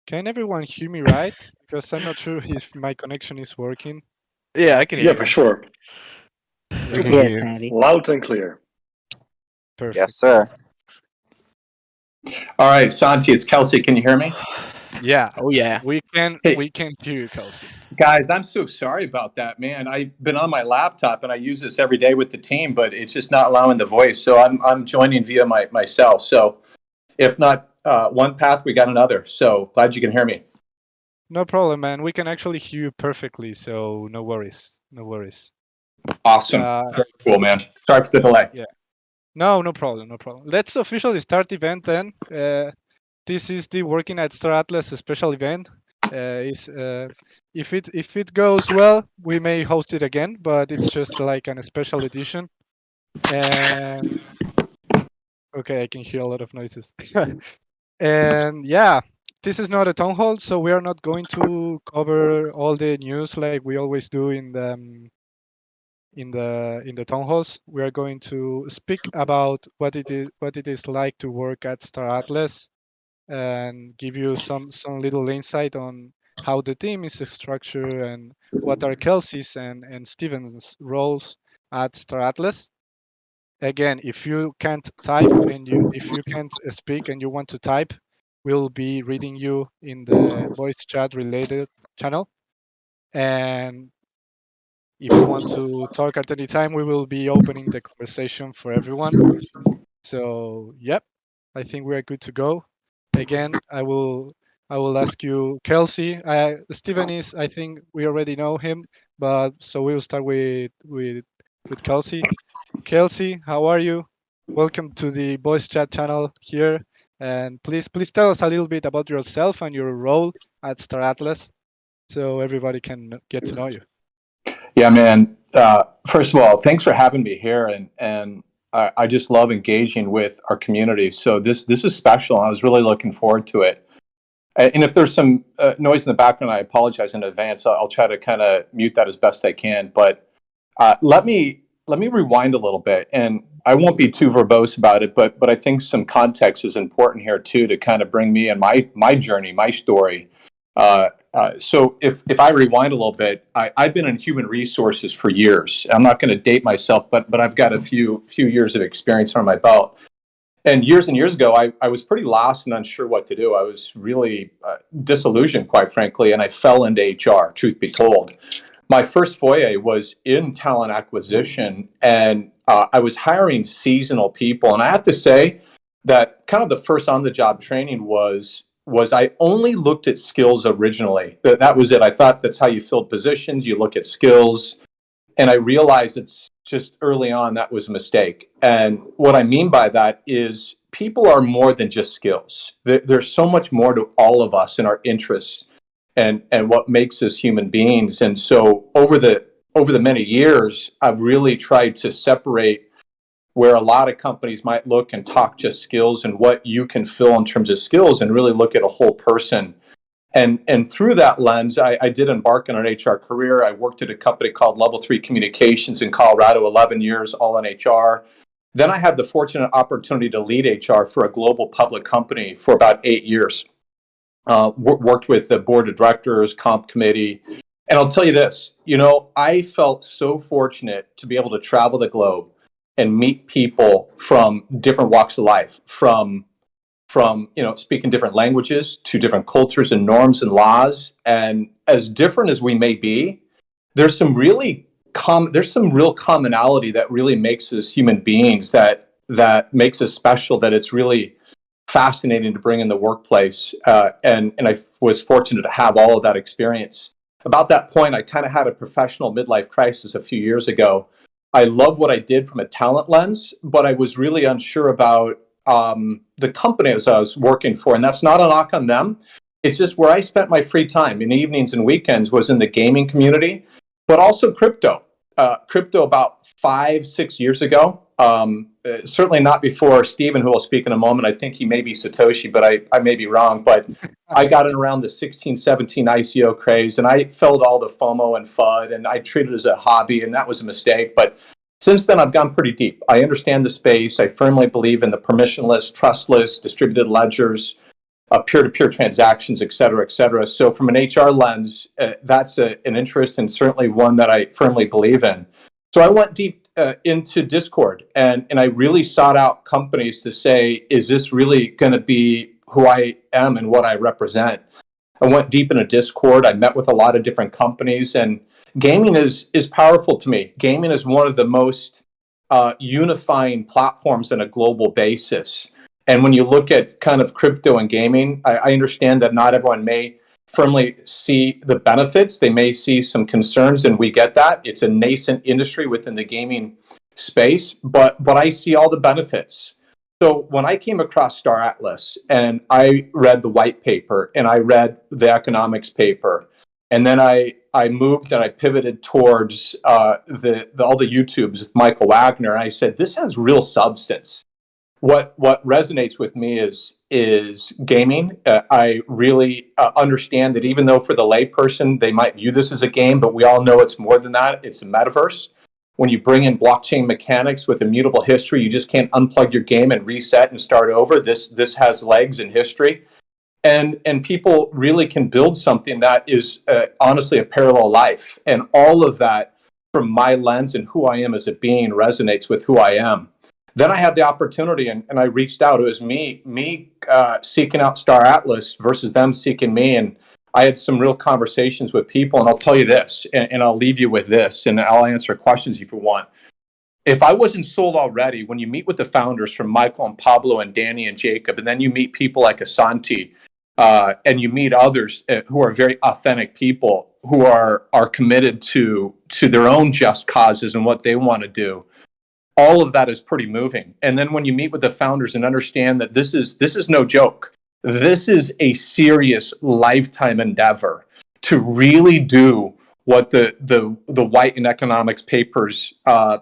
Can everyone hear me right? Because I'm not sure if my connection is working. Yeah, I can hear Yeah, you, for man. sure. We Yeah, can Yes, hear you. Santi. Loud and clear. Yes, perfect. sir. All right, Santi, it's Kelsey. Can you hear me? Yeah, Oh yeah. Hey, we can hear you, Kelsey. guys, I'm so sorry about that, man. I've been on my laptop and I use this every day with the team, but it's just not allowing the voice. So I'm joining via myself. So if not one path, we got another. So glad you can hear me. No problem, man. We can actually hear you perfectly, so no worries. No worries. Awesome. Uh, Very cool, man. Sorry for the delay. yeah. No, no problem, no problem. Let's officially start the event then. This is the Working at Star Atlas special event. Is if it goes well, we may host it again, but it's just like an special edition. And okay, I can hear a lot of noises. And yeah, this is not a town hall, so we are not going to cover all the news like we always do in the town halls. We are going to speak about what it is like to work at Star Atlas and give you some little insight on how the team is structured and what are Kelsey's and Steven's roles at Star Atlas. Again, if you can't type and if you can't speak and you want to type, we'll be reading you in the voice chat related channel. And if you want to talk at any time, we will be opening the conversation for everyone. So, yep, I think we are good to go. Again, I will ask you, Kelsey. Steven is, I think we already know him, but so we'll start with Kelsey. Kelsey, how are you? Welcome to the voice chat channel here, and please tell us a little bit about yourself and your role at Star Atlas, so everybody can get to know you. Yeah, man. First of all, thanks for having me here, and I just love engaging with our community. So this is special. I was really looking forward to it. And if there's some noise in the background, I apologize in advance. I'll try to kind of mute that as best I can. But let me rewind a little bit, and I won't be too verbose about it. But I think some context is important here too to kind of bring me and my journey, my story. So if I rewind a little bit, I've been in human resources for years. I'm not going to date myself, but I've got a few years of experience on my belt. And years ago, I was pretty lost and unsure what to do. I was really disillusioned, quite frankly, and I fell into HR, truth be told. My first foyer was in talent acquisition, and I was hiring seasonal people. And I have to say that kind of the first on the job training was I only looked at skills originally. That was it. I thought that's how you filled positions. You look at skills, and I realized it's just early on that was a mistake. And what I mean by that is people are more than just skills. There's so much more to all of us and our interests and what makes us human beings. And so over the many years, I've really tried to separate where a lot of companies might look and talk just skills and what you can fill in terms of skills and really look at a whole person. And through that lens, I did embark on an HR career. I worked at a company called Level 3 Communications in Colorado, 11 years, all in HR. Then I had the fortunate opportunity to lead HR for a global public company for about 8 years. Worked with the board of directors, comp committee. And I'll tell you this, I felt so fortunate to be able to travel the globe and meet people from different walks of life, from speaking different languages to different cultures and norms and laws. And as different as we may be, there's some really there's some real commonality that really makes us human beings, that makes us special, that it's really fascinating to bring in the workplace. And I was fortunate to have all of that experience. About that point, I kind of had a professional midlife crisis a few years ago. I love what I did from a talent lens, but I was really unsure about the companies I was working for. And that's not a knock on them. It's just where I spent my free time in evenings and weekends was in the gaming community, but also crypto. Crypto about 5, 6 years ago. Certainly not before Steven, who will speak in a moment. I think he may be Satoshi, but I may be wrong. But I got in around the 16, 17 ICO craze, and I felt all the FOMO and FUD, and I treated it as a hobby, and that was a mistake. But since then, I've gone pretty deep. I understand the space. I firmly believe in the permissionless, trustless, distributed ledgers. peer-to-peer transactions, et cetera, et cetera. So from an HR lens, that's an interest and certainly one that I firmly believe in. So I went deep into Discord and I really sought out companies to say, is this really going to be who I am and what I represent? I went deep into Discord. I met with a lot of different companies, and gaming is powerful to me. Gaming is one of the most unifying platforms on a global basis. And when you look at kind of crypto and gaming, I understand that not everyone may firmly see the benefits. They may see some concerns, and we get that. It's a nascent industry within the gaming space, but I see all the benefits. So when I came across Star Atlas and I read the white paper and I read the economics paper, and then I moved and I pivoted towards all the YouTubes with Michael Wagner, and I said, this has real substance. What resonates with me is gaming. I really understand that even though for the layperson they might view this as a game, but we all know it's more than that. It's a metaverse. When you bring in blockchain mechanics with immutable history, you just can't unplug your game and reset and start over. This has legs in history, and people really can build something that is honestly a parallel life. And all of that, from my lens and who I am as a being, resonates with who I am. Then I had the opportunity, and I reached out. It was me seeking out Star Atlas versus them seeking me, and I had some real conversations with people. And I'll tell you this, and I'll leave you with this, and I'll answer questions if you want. If I wasn't sold already, when you meet with the founders from Michael and Pablo and Danny and Jacob, and then you meet people like a Santi, and you meet others who are very authentic people who are committed to their own just causes and what they want to do. All of that is pretty moving. And then when you meet with the founders and understand that this is no joke, this is a serious lifetime endeavor to really do what the white and economics papers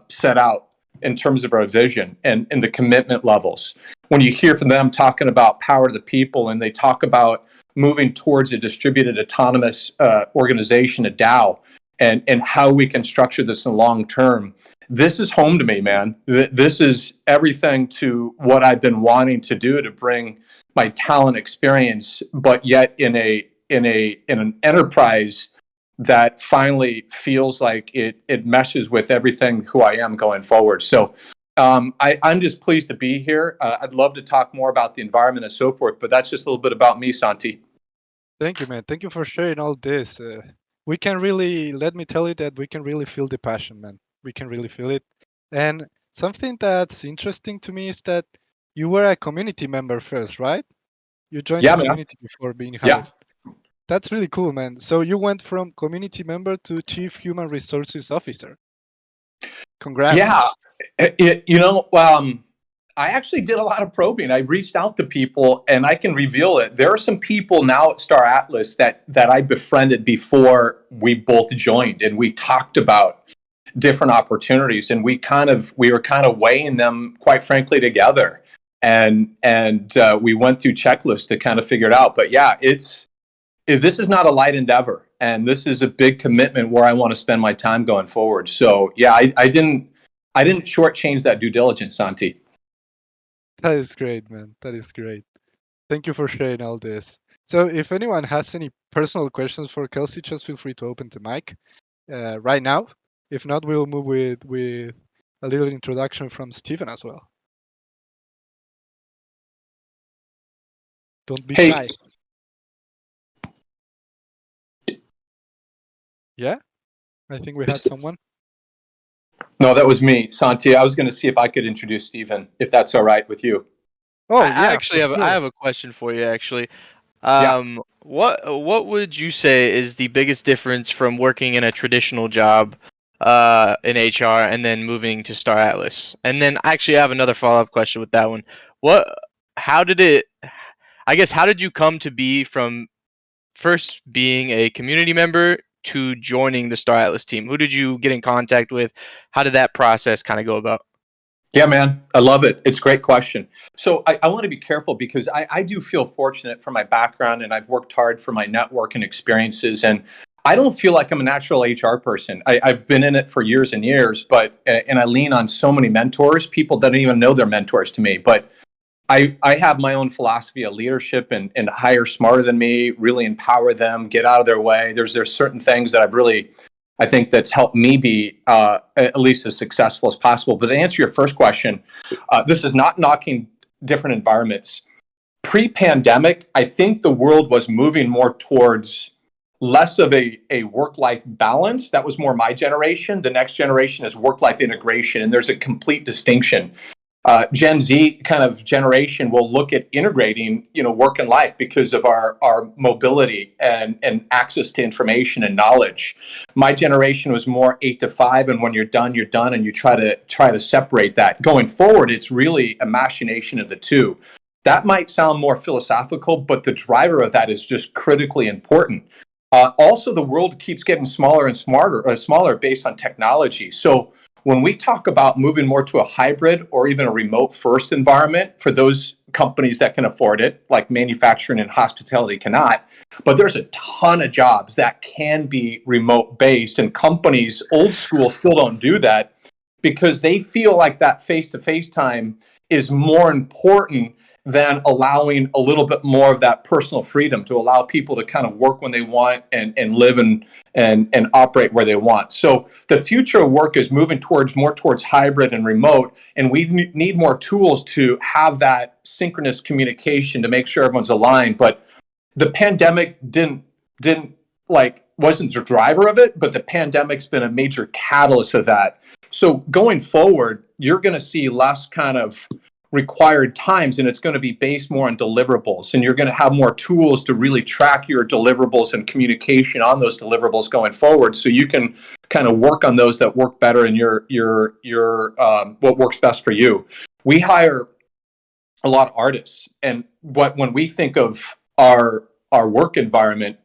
set out in terms of our vision and the commitment levels. When you hear from them talking about power to the people, and they talk about moving towards a distributed autonomous organization, a DAO, and how we can structure this in the long term. This is home to me, man. This is everything to what I've been wanting to do, to bring my talent experience, but yet in an enterprise that finally feels like it meshes with everything who I am going forward. So I'm just pleased to be here. I'd love to talk more about the environment and so forth, but that's just a little bit about me, Santi. Thank you, man. Thank you for sharing all this. We can really, let me tell you that we can really feel the passion, man. We can really feel it. And something that's interesting to me is that you were a community member first, right? You joined Yeah, the man. community before being hired. Yeah. That's really cool, man. So you went from community member to Chief Human Resources Officer. Congrats. Yeah. I actually did a lot of probing. I reached out to people, and I can reveal it. There are some people now at Star Atlas that I befriended before we both joined, and we talked about different opportunities, and we were kind of weighing them, quite frankly, together. And we went through checklists to kind of figure it out. But yeah, this is not a light endeavor, and this is a big commitment where I want to spend my time going forward. So yeah, I didn't shortchange that due diligence, Santi. That is great, man. That is great. Thank you for sharing all this. So if anyone has any personal questions for Kelsey, just feel free to open the mic right now. If not, we'll move with a little introduction from Steven as well. Don't be shy. Yeah? I think we had someone. No, that was me, Santi. I was going to see if I could introduce Steven, if that's all right with you. Oh, I yeah. actually have sure. I have a question for you actually. Yeah. What would you say is the biggest difference from working in a traditional job in HR and then moving to Star Atlas? And then actually I have another follow-up question with that one. How did you come to be from first being a community member to joining the Star Atlas team? Who did you get in contact with? How did that process kind of go about? Yeah, man, I love it. It's a great question. So I want to be careful because I do feel fortunate for my background, and I've worked hard for my network and experiences. And I don't feel like I'm a natural HR person. I've been in it for years and years, and I lean on so many mentors. People that don't even know they're mentors to me. But I have my own philosophy of leadership and hire smarter than me, really empower them, get out of their way. There's certain things that I think that's helped me be at least as successful as possible. But to answer your first question, this is not knocking different environments. Pre-pandemic, I think the world was moving more towards less of a work-life balance. That was more my generation. The next generation is work-life integration, and there's a complete distinction. Gen Z kind of generation will look at integrating, work and life because of our mobility and access to information and knowledge. My generation was more 8 to 5, and when you're done, and you try to separate that. Going forward, it's really a machination of the two. That might sound more philosophical, but the driver of that is just critically important. Also, the world keeps getting smaller and smaller based on technology. So when we talk about moving more to a hybrid or even a remote first environment for those companies that can afford it, like manufacturing and hospitality cannot, but there's a ton of jobs that can be remote based, and companies old school still don't do that because they feel like that face-to-face time is more important than allowing a little bit more of that personal freedom to allow people to kind of work when they want and live and operate where they want. So the future of work is moving more towards hybrid and remote, and we need more tools to have that synchronous communication to make sure everyone's aligned. But the pandemic wasn't the driver of it, but the pandemic's been a major catalyst of that. So going forward, you're going to see less kind of required times, and it's going to be based more on deliverables, and you're going to have more tools to really track your deliverables and communication on those deliverables going forward, so you can kind of work on those that work better in your what works best for you. We hire a lot of artists, and when we think of our work environment,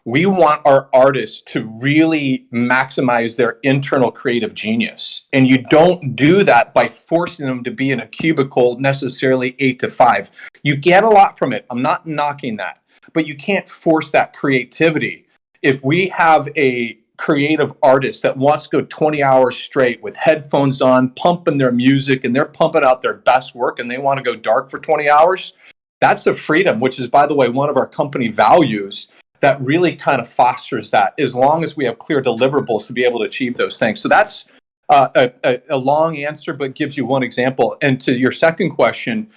we want our artists to really maximize their internal creative genius. And you don't do that by forcing them to be in a cubicle necessarily 8 to 5. You get a lot from it. I'm not knocking that, but you can't force that creativity. If we have a creative artist that wants to go 20 hours straight with headphones on, pumping their music, and they're pumping out their best work, and they want to go dark for 20 hours, that's the freedom, which is, by the way, one of our company values that really kind of fosters that, as long as we have clear deliverables to be able to achieve those things. So that's a long answer, but gives you one example. And to your second question,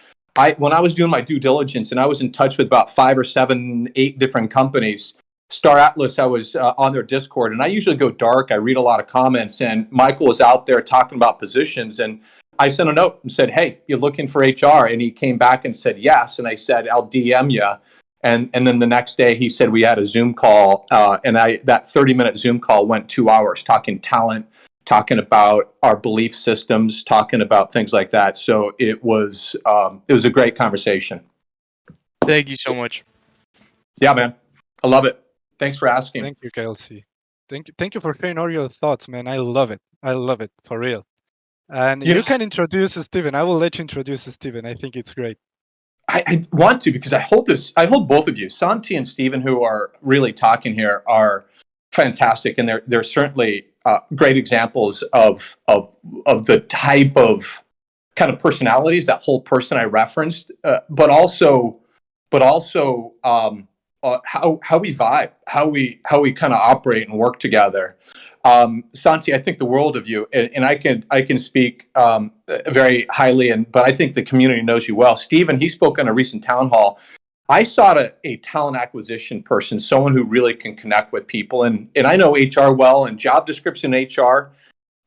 when I was doing my due diligence and I was in touch with about 5 or 7, 8 different companies, Star Atlas, I was on their Discord, and I usually go dark. I read a lot of comments, and Michael was out there talking about positions, and I sent a note and said, "Hey, you're looking for HR?" And he came back and said, "Yes." And I said, "I'll DM you." And then the next day he said we had a Zoom call, and that 30-minute Zoom call went 2 hours talking talent, talking about our belief systems, talking about things like that. So it was a great conversation. Thank you so much. Yeah, man, I love it. Thanks for asking. Thank you, Kelsey. Thank you for sharing all your thoughts, man. I love it for real. And you can introduce Steven. I will let you introduce Steven. I think it's great. I want to, because I hold both of you, Santi and Steven, who are really talking here, are fantastic, and they're certainly great examples of the type of kind of personalities, that whole person I referenced, but also how we vibe, how we kind of operate and work together. Santi, I think the world of you, and I can speak very highly, but I think the community knows you well. Steven, he spoke on a recent town hall. I sought a talent acquisition person, someone who really can connect with people, and I know HR well, and job description HR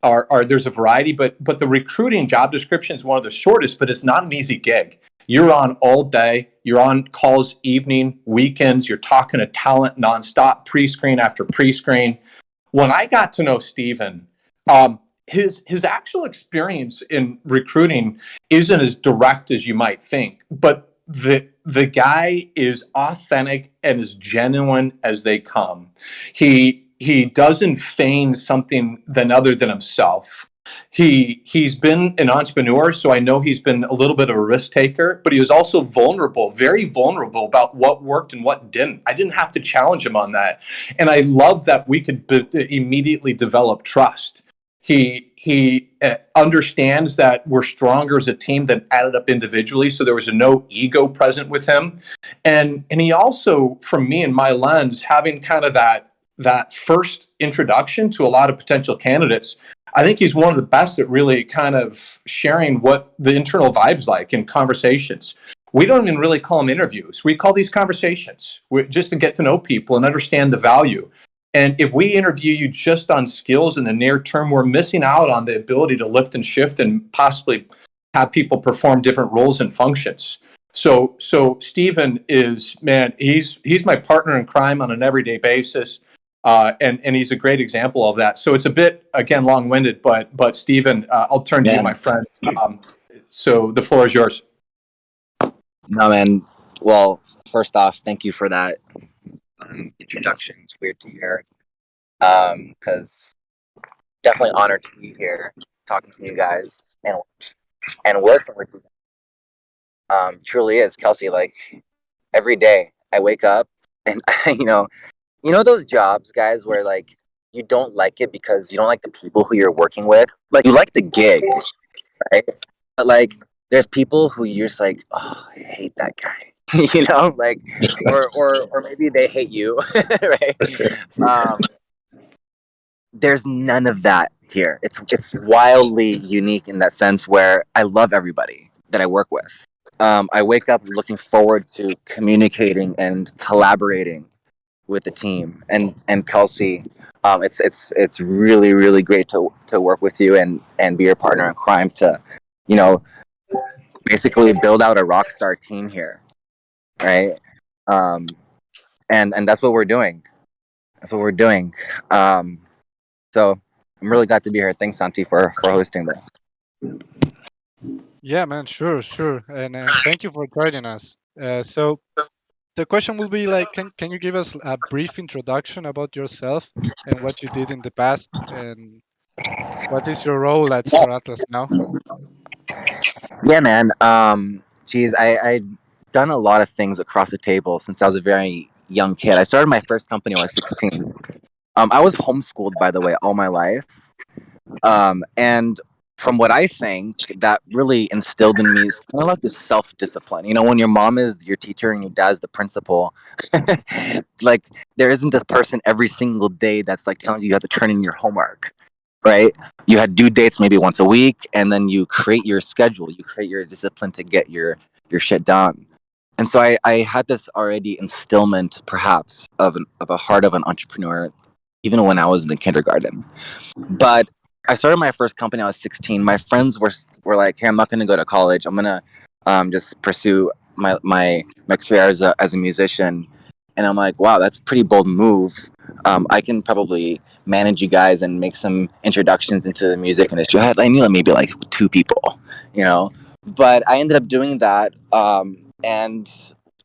are there's a variety, but the recruiting job description is one of the shortest, but it's not an easy gig. You're on all day. You're on calls evening, weekends. You're talking to talent nonstop, pre-screen after pre-screen. When I got to know Steven, his actual experience in recruiting isn't as direct as you might think, but the guy is authentic and as genuine as they come. He doesn't feign something other than himself. He's been an entrepreneur, so I know he's been a little bit of a risk taker, but he was also vulnerable, very vulnerable about what worked and what didn't. I didn't have to challenge him on that. And I love that we could immediately develop trust. He He understands that we're stronger as a team than added up individually. So there was no ego present with him, and he also, from me and my lens, having kind of that first introduction to a lot of potential candidates. I think he's one of the best at really kind of sharing what the internal vibe's like in conversations. We don't even really call them interviews. We call these conversations just to get to know people and understand the value. And if we interview you just on skills in the near term, we're missing out on the ability to lift and shift and possibly have people perform different roles and functions. So Steven is, man, he's my partner in crime on an everyday basis. And he's a great example of that. So it's a bit, again, long-winded, but Steven, I'll turn to you, my friend. So the floor is yours. No, man. Well, first off, thank you for that introduction. It's weird to hear, because definitely honored to be here, talking to you guys and working with you. Truly is, Kelsey. Like every day, I wake up and you know those jobs, guys, where like you don't like it because you don't like the people who you're working with. Like you like the gig, right? But like there's people who you're just like, oh, I hate that guy. Like or maybe they hate you, right? Um, there's none of that here. It's wildly unique in that sense where I love everybody that I work with. I wake up looking forward to communicating and collaborating with the team and Kelsey. It's really really great to work with you and be your partner in crime to, basically build out a rock star team here, right? And that's what we're doing. That's what we're doing. So I'm really glad to be here. Thanks, Santi, for hosting this. Yeah, man, sure, sure, and thank you for joining us. So the question will be like, can you give us a brief introduction about yourself and what you did in the past, and what is your role at Star Atlas now? Yeah, man. Geez, I done a lot of things across the table since I was a very young kid. I started my first company when I was 16. I was homeschooled, by the way, all my life. And from what I think, that really instilled in me is kind of like this self-discipline. When your mom is your teacher and your dad's the principal, like there isn't this person every single day that's like telling you have to turn in your homework, right? You had due dates maybe once a week, and then you create your schedule, you create your discipline to get your shit done. And so I had this already instillment, perhaps, of a heart of an entrepreneur, even when I was in the kindergarten. But I started my first company when I was 16. My friends were like, "Hey, I'm not going to go to college. I'm going to just pursue my career as a musician." And I'm like, "Wow, that's a pretty bold move. I can probably manage you guys and make some introductions into the music industry." I knew maybe like 2 people, but I ended up doing that. And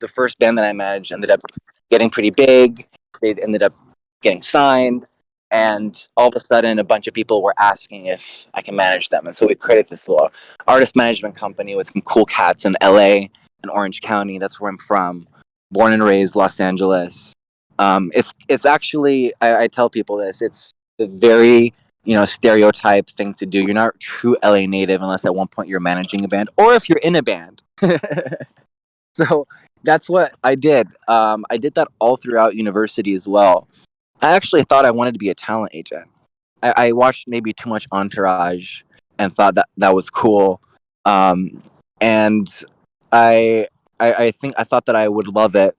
the first band that I managed ended up getting pretty big. They ended up getting signed. And all of a sudden, a bunch of people were asking if I can manage them. And so we created this little artist management company with some cool cats in LA and Orange County. That's where I'm from. Born and raised Los Angeles. It's actually, I tell people this, it's the very, stereotype thing to do. You're not a true LA native unless at one point you're managing a band or if you're in a band. So that's what I did. I did that all throughout university as well. I actually thought I wanted to be a talent agent. I watched maybe too much Entourage and thought that was cool. And I think I thought that I would love it.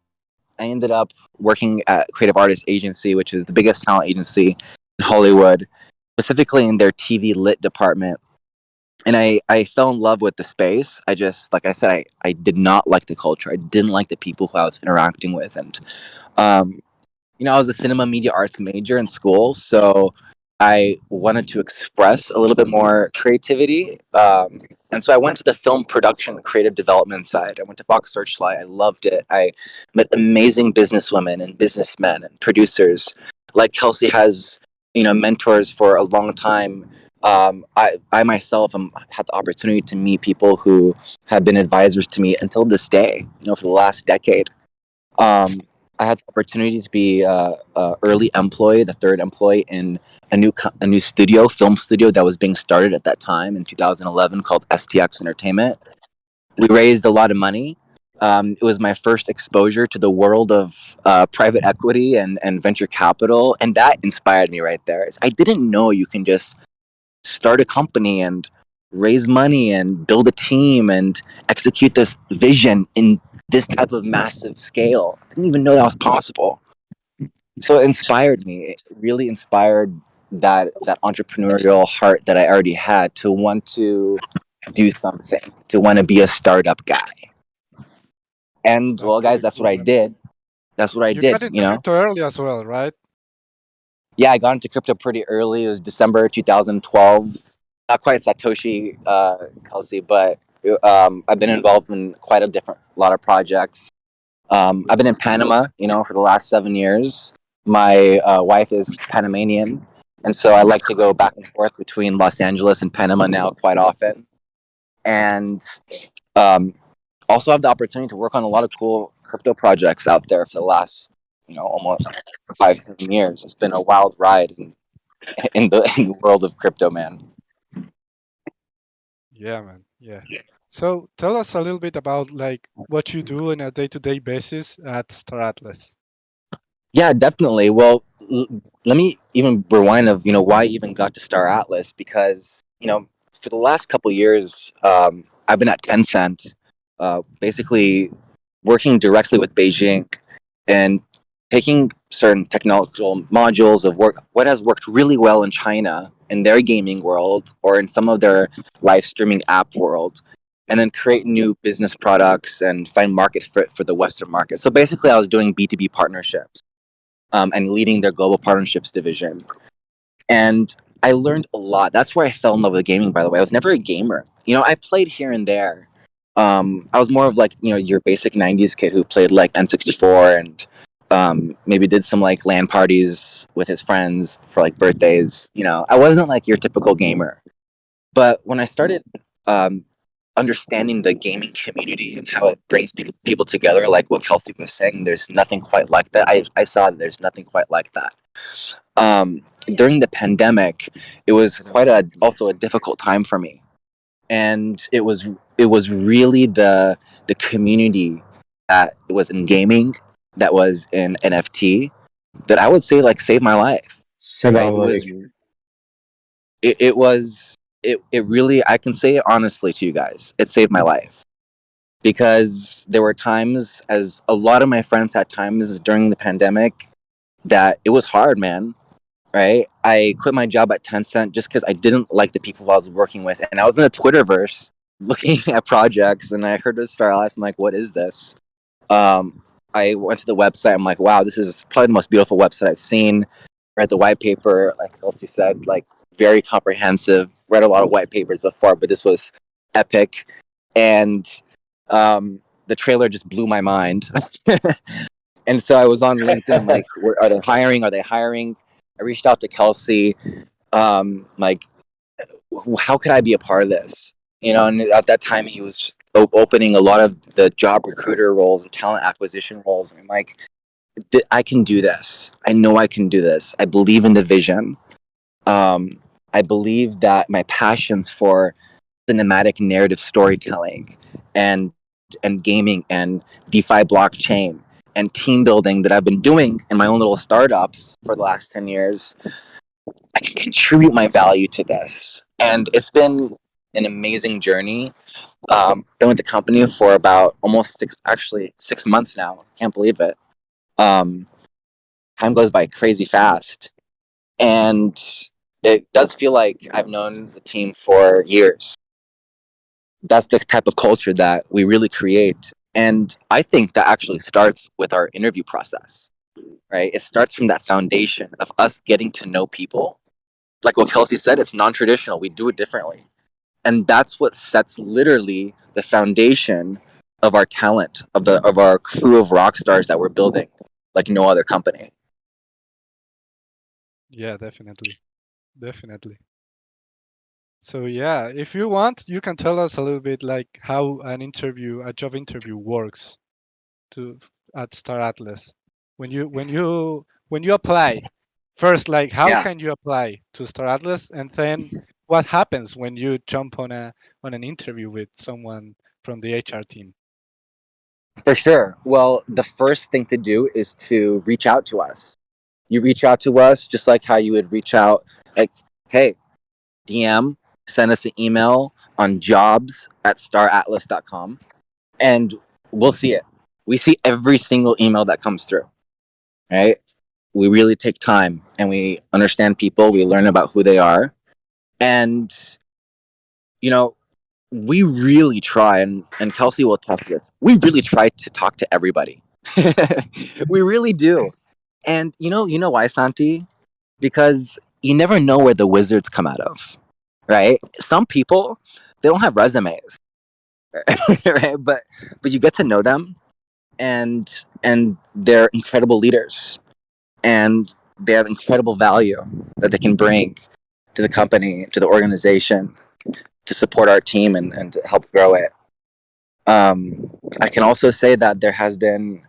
I ended up working at Creative Artists Agency, which is the biggest talent agency in Hollywood, specifically in their TV lit department. And I fell in love with the space. I just, like I said, I did not like the culture. I didn't like the people who I was interacting with. And um, I was a cinema media arts major in school, so I wanted to express a little bit more creativity. And so I went to the film production creative development side. I went to Fox Searchlight. I loved it. I met amazing businesswomen and businessmen and producers. Like Kelsey has, mentors for a long time. I myself had the opportunity to meet people who have been advisors to me until this day, for the last decade. Um, I had the opportunity to be early employee, the third employee in a new studio, film studio that was being started at that time in 2011 called STX Entertainment. We raised a lot of money. It was my first exposure to the world of private equity and venture capital, and that inspired me right there. I didn't know you can just start a company and raise money and build a team and execute this vision in this type of massive scale. I didn't even know that was possible. So it inspired me. It really inspired that entrepreneurial heart that I already had to want to do something, to want to be a startup guy. And That's well, guys, really that's what cool, I man. did. That's what I You got did. into crypto early as well, right? Yeah, I got into crypto pretty early. It was December 2012. Not quite Satoshi, Kelsey, but I've been involved in quite a lot of projects. I've been in Panama, for the last 7 years. My wife is Panamanian, and so I like to go back and forth between Los Angeles and Panama now quite often. And um, also have the opportunity to work on a lot of cool crypto projects out there for the last, almost 5, 7 years. It's been a wild ride in the world of crypto, man. Yeah, man. Yeah. So tell us a little bit about like what you do on a day-to-day basis at Star Atlas. Yeah, definitely. Well, let me even rewind of why I even got to Star Atlas because for the last couple years, I've been at Tencent, basically working directly with Beijing and taking certain technological modules of work what has worked really well in China in their gaming world or in some of their live streaming app world, and then create new business products and find market fit for the Western market. So basically, I was doing B2B partnerships and leading their global partnerships division. And I learned a lot. That's where I fell in love with gaming, by the way. I was never a gamer. I played here and there. I was more of like, your basic 90s kid who played like N64 and maybe did some like LAN parties with his friends for like birthdays. I wasn't like your typical gamer. But when I started um, understanding the gaming community and how it brings people together, like what Kelsey was saying, there's nothing quite like that. I saw that there's nothing quite like that. During the pandemic, it was also a difficult time for me, and it was really the community that was in gaming, that was in NFT, that I would say like saved my life. Right? It was it really, I can say it honestly to you guys, it saved my life because there were times, as a lot of my friends had times during the pandemic, that it was hard, man. Right? I quit my job at Tencent just because I didn't like the people I was working with, and I was in a Twitterverse looking at projects, and I heard this Star Atlas. I'm like, what is this? I went to the website. I'm like, wow, this is probably the most beautiful website I've seen. Read the white paper, like Elsie said, like very comprehensive. Read a lot of white papers before, but this was epic. And the trailer just blew my mind. And so I was on LinkedIn. I'm like, are they hiring? Are they hiring? I reached out to Kelsey. Like, how could I be a part of this? And at that time, he was opening a lot of the job recruiter roles and talent acquisition roles. And I'm like, I can do this. I know I can do this. I believe in the vision. I believe that my passions for cinematic narrative storytelling and gaming and DeFi blockchain and team building that I've been doing in my own little startups for the last 10 years, I can contribute my value to this. And it's been an amazing journey. Been with the company for about almost 6 months now. Can't believe it. Um, Time goes by crazy fast. And it does feel like I've known the team for years. That's the type of culture that we really create. And I think that actually starts with our interview process, right? It starts from that foundation of us getting to know people. Like what Kelsey said, it's non traditional. We do it differently. And that's what sets literally the foundation of our talent, of our crew of rock stars that we're building, like no other company. Yeah, definitely. Definitely. So yeah, if you want, you can tell us a little bit like how a job interview works to at Star Atlas. when you apply first, like how Yeah, can you apply to Star Atlas, and then what happens when you jump on an interview with someone from the HR team? for sure. Well, the first thing to do is to reach out to us. You reach out to us just like how you would reach out, like, hey, DM, send us an email on jobs@staratlas.com, and we'll see it. We see every single email that comes through, right? We really take time and we understand people, we learn about who they are. And, you know, we really try, and Kelsey will attest to this, we really try to talk to everybody. We really do. And you know why, Santi? Because you never know where the wizards come out of, right? Some people, they don't have resumes, right? But you get to know them, and they're incredible leaders, and they have incredible value that they can bring to the company, to the organization, to support our team and to help grow it. I can also say that there has been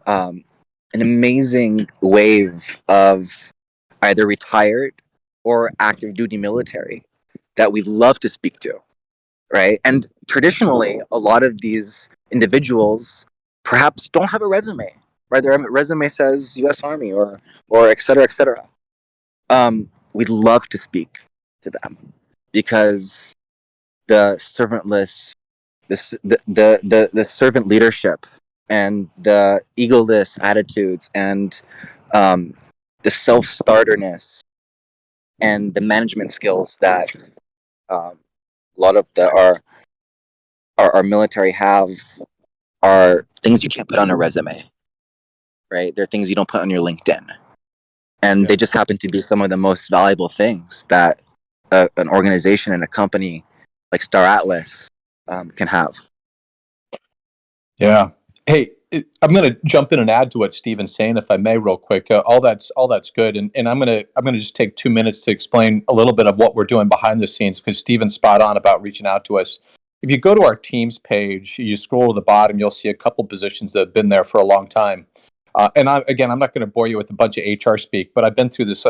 an amazing wave of either retired or active duty military that we'd love to speak to, right? And traditionally, a lot of these individuals perhaps don't have a resume, right? Their resume says U.S. Army or et cetera, et cetera. We'd love to speak to them because the servantless, the servant leadership and the egoless attitudes and the self-starterness and the management skills that a lot of our military have are things you can't put on a resume, right? They're things you don't put on your LinkedIn, and Yeah. they just happen to be some of the most valuable things that an organization and a company like Star Atlas can have. Yeah. Hey, I'm going to jump in and add to what Steven's saying, if I may, real quick. All that's good, and I'm gonna just take 2 minutes to explain a little bit of what we're doing behind the scenes, because Steven's spot on about reaching out to us. If you go to our teams page, you scroll to the bottom, you'll see a couple positions that have been there for a long time. I'm not going to bore you with a bunch of HR speak, but I've been through this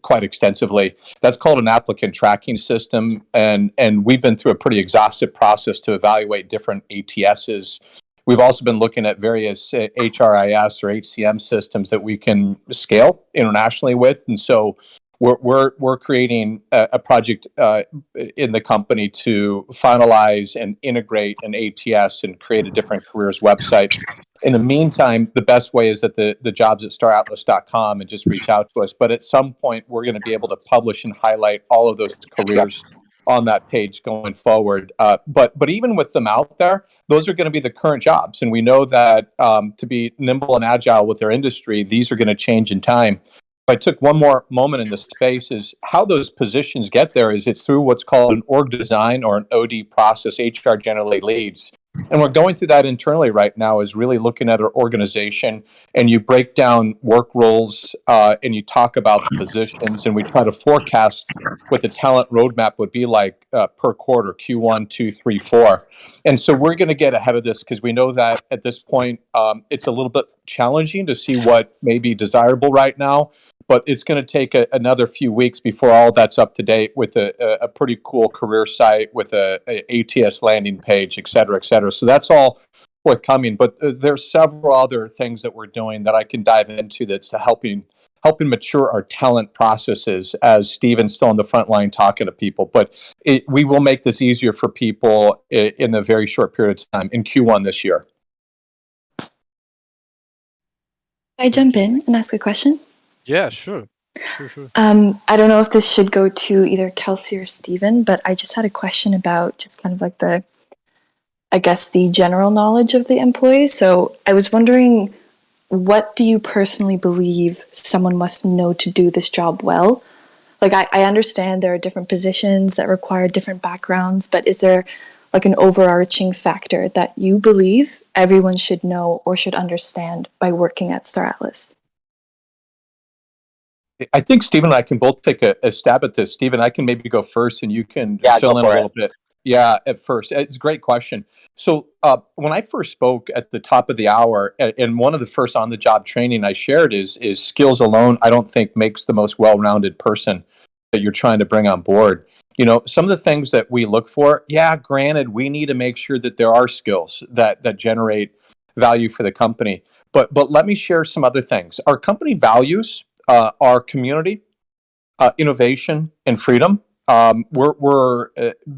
quite extensively. That's called an applicant tracking system, and we've been through a pretty exhaustive process to evaluate different ATSs. We've also been looking at various HRIS or HCM systems that we can scale internationally with, and so we're creating a project in the company to finalize and integrate an ATS and create a different careers website. In the meantime, the best way is at the jobs at staratlas.com and just reach out to us. But at some point, we're going to be able to publish and highlight all of those careers on that page going forward. But even with them out there, those are going to be the current jobs. And we know that to be nimble and agile with their industry, these are going to change in time. If I took one more moment in the space, is how those positions get there is it's through what's called an org design or an OD process. HR generally leads. And we're going through that internally right now, is really looking at our organization, and you break down work roles and you talk about the positions, and we try to forecast what the talent roadmap would be like per quarter, Q1, 2, 3, 4. And so we're going to get ahead of this because we know that at this point, it's a little bit challenging to see what may be desirable right now. But it's going to take another few weeks before all that's up to date with a pretty cool career site with a ATS landing page, et cetera, et cetera. So that's all forthcoming. But there's several other things that we're doing that I can dive into that's helping mature our talent processes, as Steven's still on the front line talking to people. But we will make this easier for people in a very short period of time in Q1 this year. Can I jump in and ask a question? Yeah, sure. Sure. I don't know if this should go to either Kelsey or Steven, but I just had a question about just kind of like the general knowledge of the employees. So I was wondering, what do you personally believe someone must know to do this job well? Like, I understand there are different positions that require different backgrounds, but is there like an overarching factor that you believe everyone should know or should understand by working at Star Atlas? I think Steven and I can both take a stab at this. Steven, I can maybe go first, and you can fill in a little bit. Yeah, at first. It's a great question. So, when I first spoke at the top of the hour, and one of the first on the job training I shared is skills alone, I don't think makes the most well rounded person that you're trying to bring on board. Some of the things that we look for, yeah, granted, we need to make sure that there are skills that generate value for the company. But let me share some other things. Our company values are community, innovation, and freedom. We're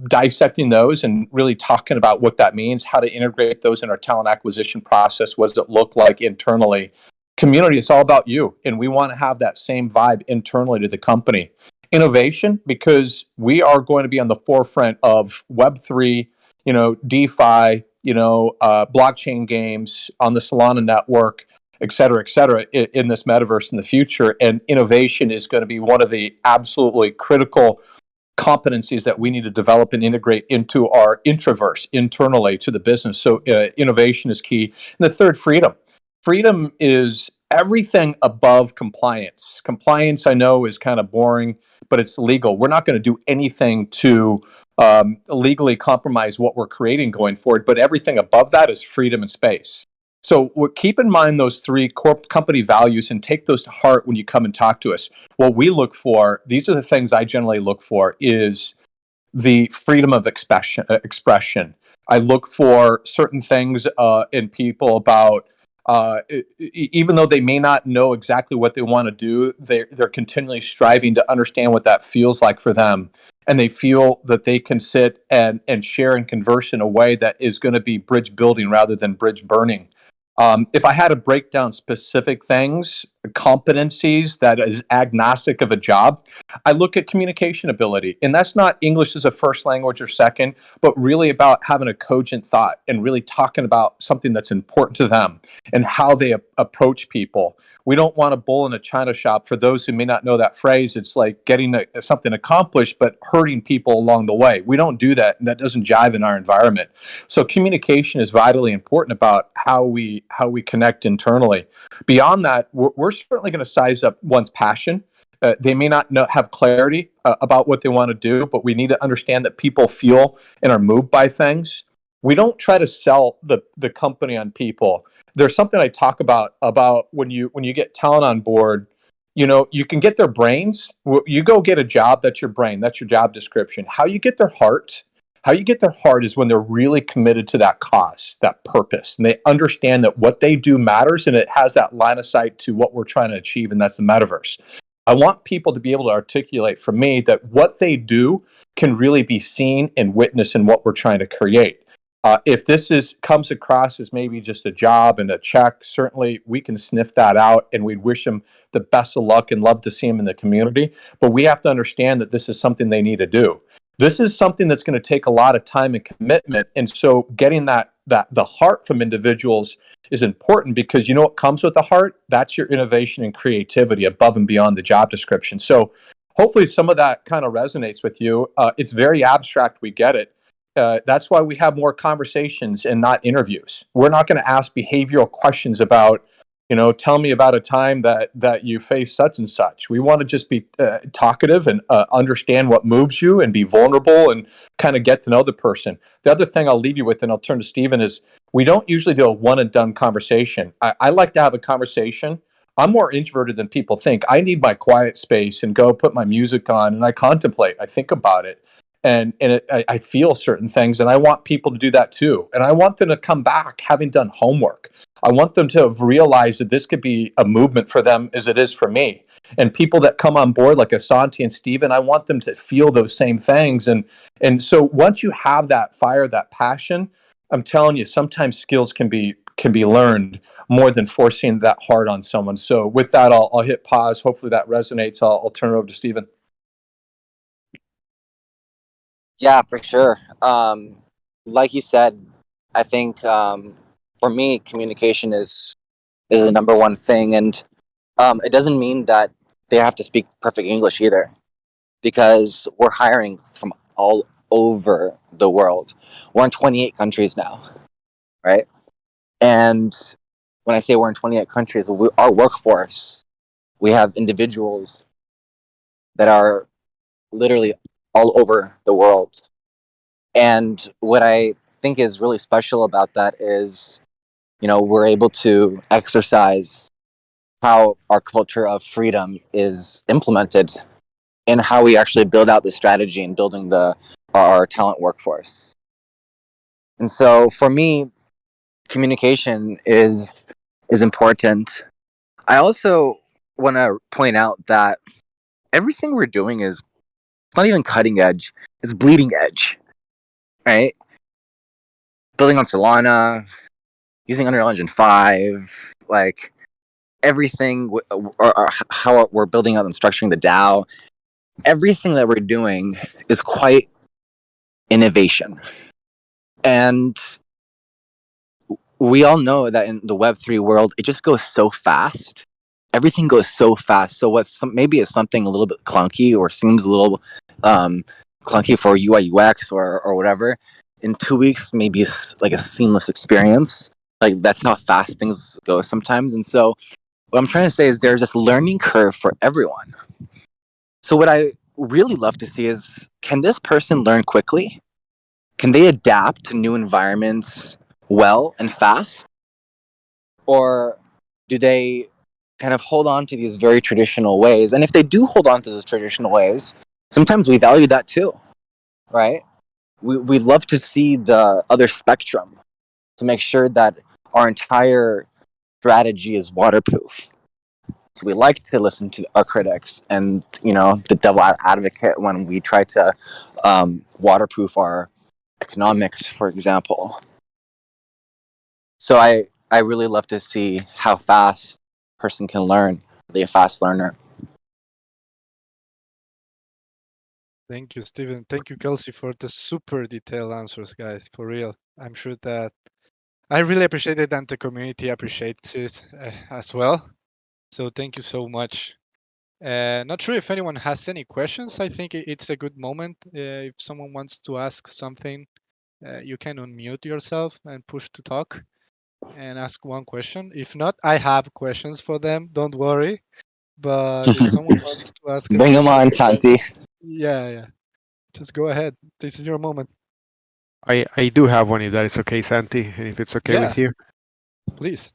dissecting those and really talking about what that means, how to integrate those in our talent acquisition process. What does it look like internally? Community, it's all about you. And we want to have that same vibe internally to the company. Innovation, because we are going to be on the forefront of Web3, DeFi, blockchain games on the Solana network, et cetera, in this metaverse in the future. And innovation is going to be one of the absolutely critical competencies that we need to develop and integrate into our introverse internally to the business. So innovation is key. And the third, freedom. Freedom is everything above compliance. Compliance, I know, is kind of boring, but it's legal. We're not going to do anything to legally compromise what we're creating going forward, but everything above that is freedom and space. So keep in mind those three company values and take those to heart when you come and talk to us. What we look for, these are the things I generally look for, is the freedom of expression. I look for certain things in people about, even though they may not know exactly what they want to do, they're continually striving to understand what that feels like for them. And they feel that they can sit and share and converse in a way that is going to be bridge building rather than bridge burning. If I had to break down specific things, competencies that is agnostic of a job, I look at communication ability. And that's not English as a first language or second, but really about having a cogent thought and really talking about something that's important to them and how they approach people. We don't want a bull in a china shop. For those who may not know that phrase, it's like getting something accomplished, but hurting people along the way. We don't do that, and that doesn't jive in our environment. So communication is vitally important about how we connect internally. Beyond that, we're certainly going to size up one's passion. They may not have clarity about what they want to do, but we need to understand that people feel and are moved by things. We don't try to sell the company on people. There's something I talk about when you get talent on board. You can get their brains. You go get a job. That's your brain. That's your job description. How you get their heart. How you get their heart is when they're really committed to that cause, that purpose, and they understand that what they do matters and it has that line of sight to what we're trying to achieve, and that's the metaverse. I want people to be able to articulate for me that what they do can really be seen and witnessed in what we're trying to create. If this comes across as maybe just a job and a check, certainly we can sniff that out, and we'd wish them the best of luck and love to see them in the community. But we have to understand that this is something they need to do. This is something that's going to take a lot of time and commitment, and so getting that the heart from individuals is important, because what comes with the heart? That's your innovation and creativity above and beyond the job description. So hopefully some of that kind of resonates with you. It's very abstract. We get it. That's why we have more conversations and not interviews. We're not going to ask behavioral questions about, tell me about a time that you faced such and such. We want to just be talkative and understand what moves you and be vulnerable and kind of get to know the person. The other thing I'll leave you with, and I'll turn to Steven, is we don't usually do a one and done conversation. I like to have a conversation. I'm more introverted than people think. I need my quiet space and go put my music on and I contemplate. I think about it. I feel certain things, and I want people to do that too. And I want them to come back having done homework. I want them to have realized that this could be a movement for them as it is for me. And people that come on board, like Santi and Steven, I want them to feel those same things. And so once you have that fire, that passion, I'm telling you, sometimes skills can be learned more than forcing that hard on someone. So with that, I'll hit pause. Hopefully that resonates. I'll turn it over to Steven. Yeah, for sure. Like you said, I think for me, communication is the number one thing, and it doesn't mean that they have to speak perfect English either, because we're hiring from all over the world. We're in 28 countries now, right? And when I say we're in 28 countries, our workforce, we have individuals that are literally all over the world. And what I think is really special about that is, we're able to exercise how our culture of freedom is implemented in how we actually build out the strategy and building our talent workforce. And so for me, communication is important. I also want to point out that everything we're doing is not even cutting edge, it's bleeding edge, right? Building on Solana, using Unreal Engine 5, like everything, or how we're building out and structuring the DAO, everything that we're doing is quite innovation. And we all know that in the Web3 world, it just goes so fast. Everything goes so fast. So maybe it's something a little bit clunky or seems a little clunky for UI UX or whatever. In 2 weeks, maybe it's like a seamless experience. Like that's how fast things go sometimes. And so what I'm trying to say is there's this learning curve for everyone. So what I really love to see is, can this person learn quickly? Can they adapt to new environments well and fast? Or do they kind of hold on to these very traditional ways? And if they do hold on to those traditional ways, sometimes we value that too, right? We love to see the other spectrum to make sure that our entire strategy is waterproof. So we like to listen to our critics and, the devil advocate when we try to waterproof our economics, for example. So I really love to see how fast a person can learn. Really a fast learner. Thank you, Steven. Thank you, Kelsey, for the super detailed answers, guys. For real. I'm sure that I really appreciate it, and the community appreciates it as well. So thank you so much. Not sure if anyone has any questions. I think it's a good moment. If someone wants to ask something, you can unmute yourself and push to talk and ask one question. If not, I have questions for them. Don't worry. But if someone wants to ask a Bring them question, on, Santi. yeah, just go ahead. This is your moment. I do have one if that is okay, Santi, and if it's okay Yeah, with you. please.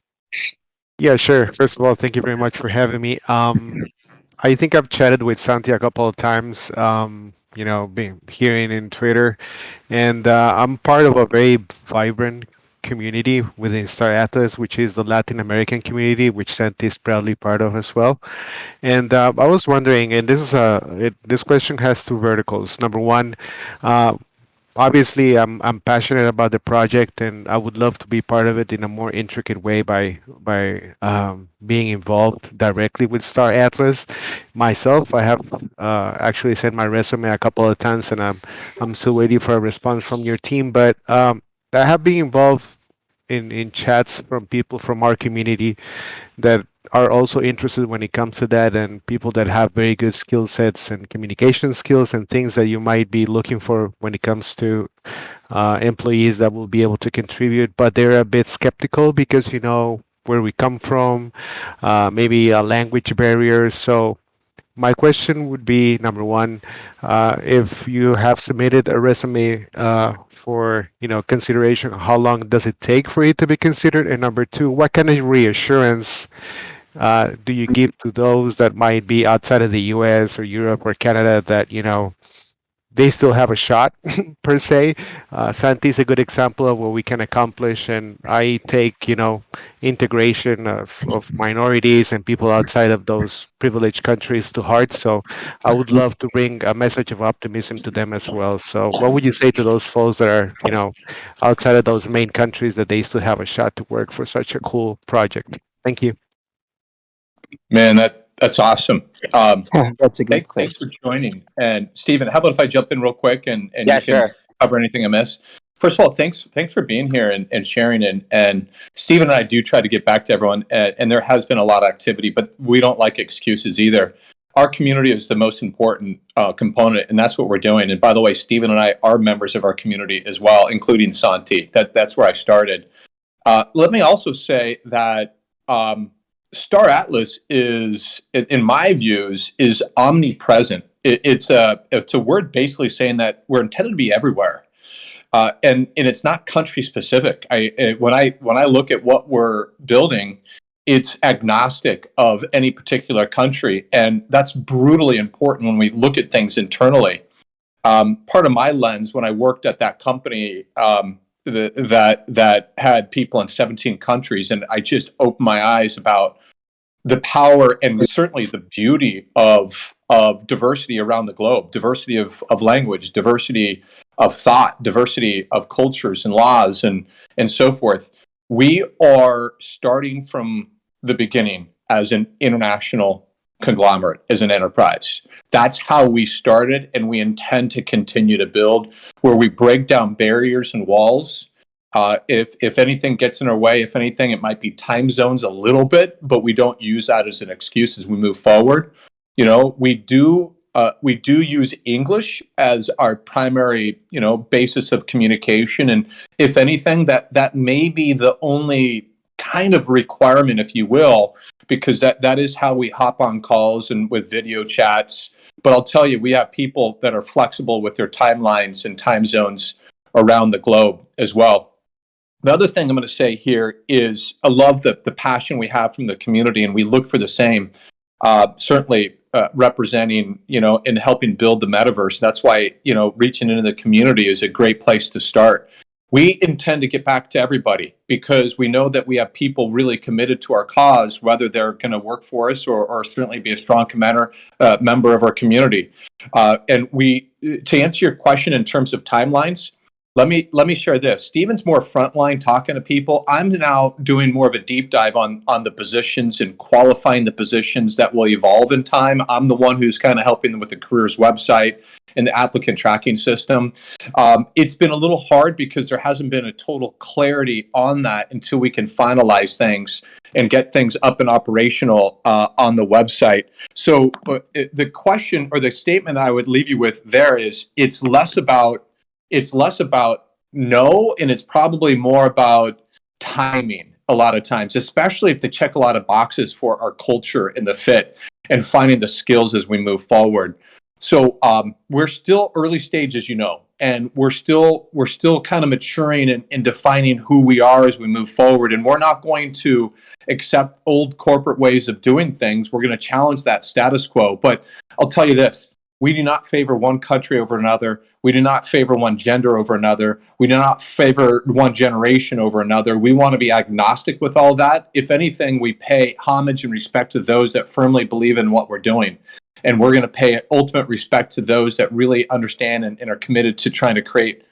Yeah, sure. First of all, thank you very much for having me. I think I've chatted with Santi a couple of times, being hearing in Twitter, and I'm part of a very vibrant community within Star Atlas, which is the Latin American community, which Santi is proudly part of as well. And I was wondering, and this question has two verticals. Number one, uh, obviously I'm passionate about the project and I would love to be part of it in a more intricate way by being involved directly with Star Atlas. Myself, I have actually sent my resume a couple of times and I'm still waiting for a response from your team, but I have been involved in chats from people from our community that are also interested when it comes to that, and people that have very good skill sets and communication skills and things that you might be looking for when it comes to employees that will be able to contribute, but they're a bit skeptical because where we come from, maybe a language barrier. So my question would be, number one, if you have submitted a resume for consideration, how long does it take for it to be considered? And number two, what kind of reassurance do you give to those that might be outside of the U.S. or Europe or Canada that they still have a shot per se? Santi is a good example of what we can accomplish, and I take integration of minorities and people outside of those privileged countries to heart. So I would love to bring a message of optimism to them as well. So what would you say to those folks that are outside of those main countries that they still have a shot to work for such a cool project? Thank you. Man, that's awesome. That's a good Thanks question. for joining. And Steven, how about if I jump in real quick and Yeah, you can sure. cover anything I miss? First of all, thanks for being here and sharing. And Steven and I do try to get back to everyone. And there has been a lot of activity, but we don't like excuses either. Our community is the most important component, and that's what we're doing. And by the way, Steven and I are members of our community as well, including Santi. That's where I started. Let me also say that Star Atlas is, in my views, is omnipresent. It's a word basically saying that we're intended to be everywhere. and it's not country specific. When I look at what we're building, it's agnostic of any particular country, and that's brutally important when we look at things internally. Part of my lens when I worked at that company that had people in 17 countries, and I just opened my eyes about the power and certainly the beauty of diversity around the globe, diversity of language, diversity of thought, diversity of cultures and laws and so forth. We are starting from the beginning as an international conglomerate, as an enterprise. That's how we started, and we intend to continue to build, where we break down barriers and walls. If anything gets in our way, if anything, it might be time zones a little bit, but we don't use that as an excuse as we move forward. You know, we do use English as our primary, basis of communication, and if anything, that may be the only kind of requirement, if you will, because that is how we hop on calls and with video chats. But I'll tell you, we have people that are flexible with their timelines and time zones around the globe as well. The other thing I'm going to say here is I love the passion we have from the community, and we look for the same. Certainly representing, and helping build the metaverse. That's why, reaching into the community is a great place to start. We intend to get back to everybody because we know that we have people really committed to our cause, whether they're going to work for us or certainly be a strong member of our community. And to answer your question in terms of timelines, let me share this. Steven's more frontline talking to people. I'm now doing more of a deep dive on the positions and qualifying the positions that will evolve in time. I'm the one who's kind of helping them with the careers website and the applicant tracking system. It's been a little hard because there hasn't been a total clarity on that until we can finalize things and get things up and operational on the website. So the question or the statement I would leave you with there is it's less about no, and it's probably more about timing a lot of times, especially if they check a lot of boxes for our culture and the fit and finding the skills as we move forward. So we're still early stages, and we're still kind of maturing and defining who we are as we move forward. And we're not going to accept old corporate ways of doing things. We're going to challenge that status quo. But I'll tell you this. We do not favor one country over another. We do not favor one gender over another. We do not favor one generation over another. We want to be agnostic with all that. If anything, we pay homage and respect to those that firmly believe in what we're doing. And we're going to pay ultimate respect to those that really understand and are committed to trying to create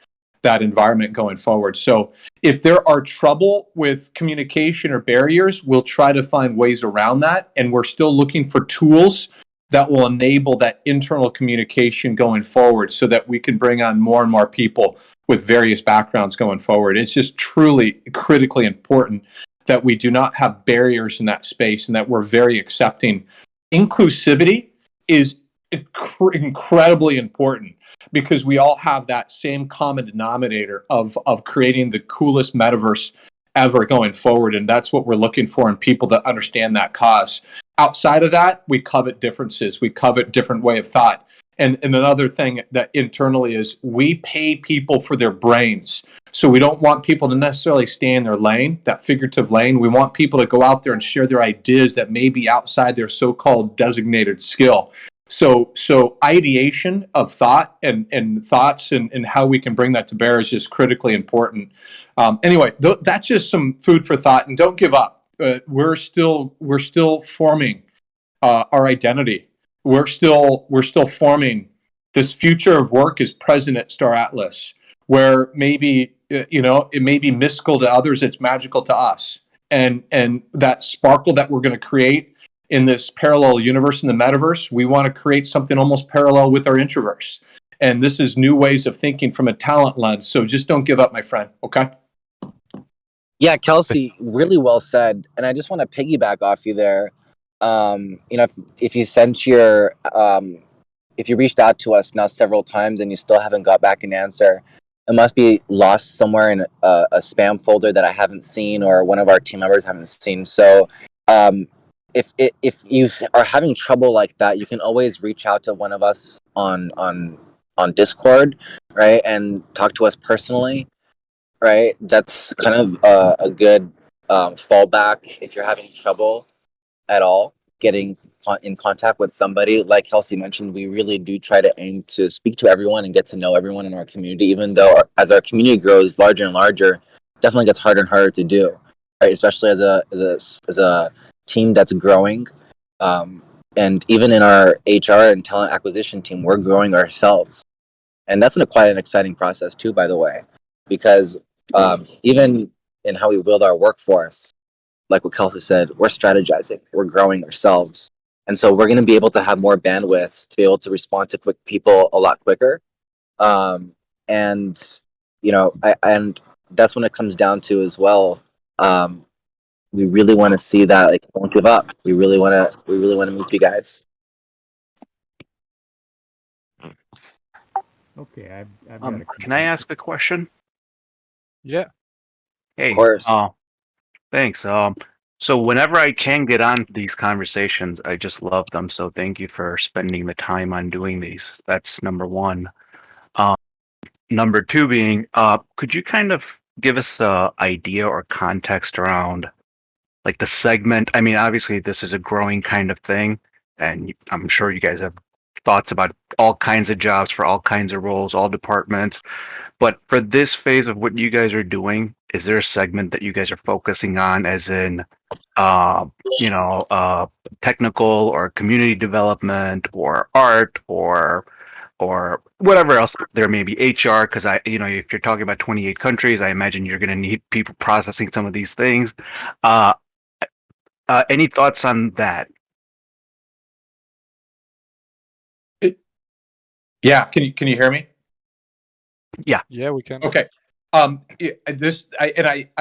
that environment going forward. So if there are trouble with communication or barriers, we'll try to find ways around that. And we're still looking for tools that will enable that internal communication going forward so that we can bring on more and more people with various backgrounds going forward. It's just truly critically important that we do not have barriers in that space and that we're very accepting. Inclusivity is incredibly important because we all have that same common denominator of creating the coolest metaverse ever going forward. And that's what we're looking for in people that understand that cause. Outside of that, we covet differences. We covet different way of thought. And another thing that internally is we pay people for their brains. So we don't want people to necessarily stay in their lane, that figurative lane. We want people to go out there and share their ideas that may be outside their so-called designated skill. So ideation of thought and thoughts and how we can bring that to bear is just critically important. Anyway, that's just some food for thought, and don't give up. We're still forming our identity. We're still forming this future of work is present at Star Atlas, where maybe it may be mystical to others, it's magical to us, and that sparkle that we're going to create in this parallel universe in the metaverse, we want to create something almost parallel with our introverse. And this is new ways of thinking from a talent lens. So just don't give up, my friend. Okay. Yeah, Kelsey, really well said. And I just want to piggyback off you there. If you sent if you reached out to us now several times and you still haven't got back an answer, it must be lost somewhere in a spam folder that I haven't seen or one of our team members haven't seen. So if you are having trouble like that, you can always reach out to one of us on on Discord, right, and talk to us personally, right? That's kind of a good fallback if you're having trouble at all getting in contact with somebody. Like Kelsey mentioned, we really do try to aim to speak to everyone and get to know everyone in our community, even though as our community grows larger and larger, definitely gets harder and harder to do, right? Especially as a team that's growing. And even in our HR and talent acquisition team, we're growing ourselves. And that's quite an exciting process too, by the way, because even in how we build our workforce, like what Kelsey said, we're strategizing, we're growing ourselves. And so we're going to be able to have more bandwidth to be able to respond to quick people a lot quicker. And, and that's when it comes down to as well. We really want to see that, like, don't give up. We really want to meet you guys. Okay, I've got a Can I ask a question? Yeah. Hey, Of course. thanks. So whenever I can get on these conversations, I just love them. So thank you for spending the time on doing these. That's number one. Number two being, could you kind of give us a idea or context around like the segment? I mean, obviously this is a growing kind of thing, and I'm sure you guys have thoughts about all kinds of jobs for all kinds of roles, all departments. But for this phase of what you guys are doing, is there a segment that you guys are focusing on, as in, technical or community development or art or whatever else there may be, HR? Because if you're talking about 28 countries, I imagine you're going to need people processing some of these things. Uh, any thoughts on that? Yeah, can you hear me? Yeah, we can. Okay. I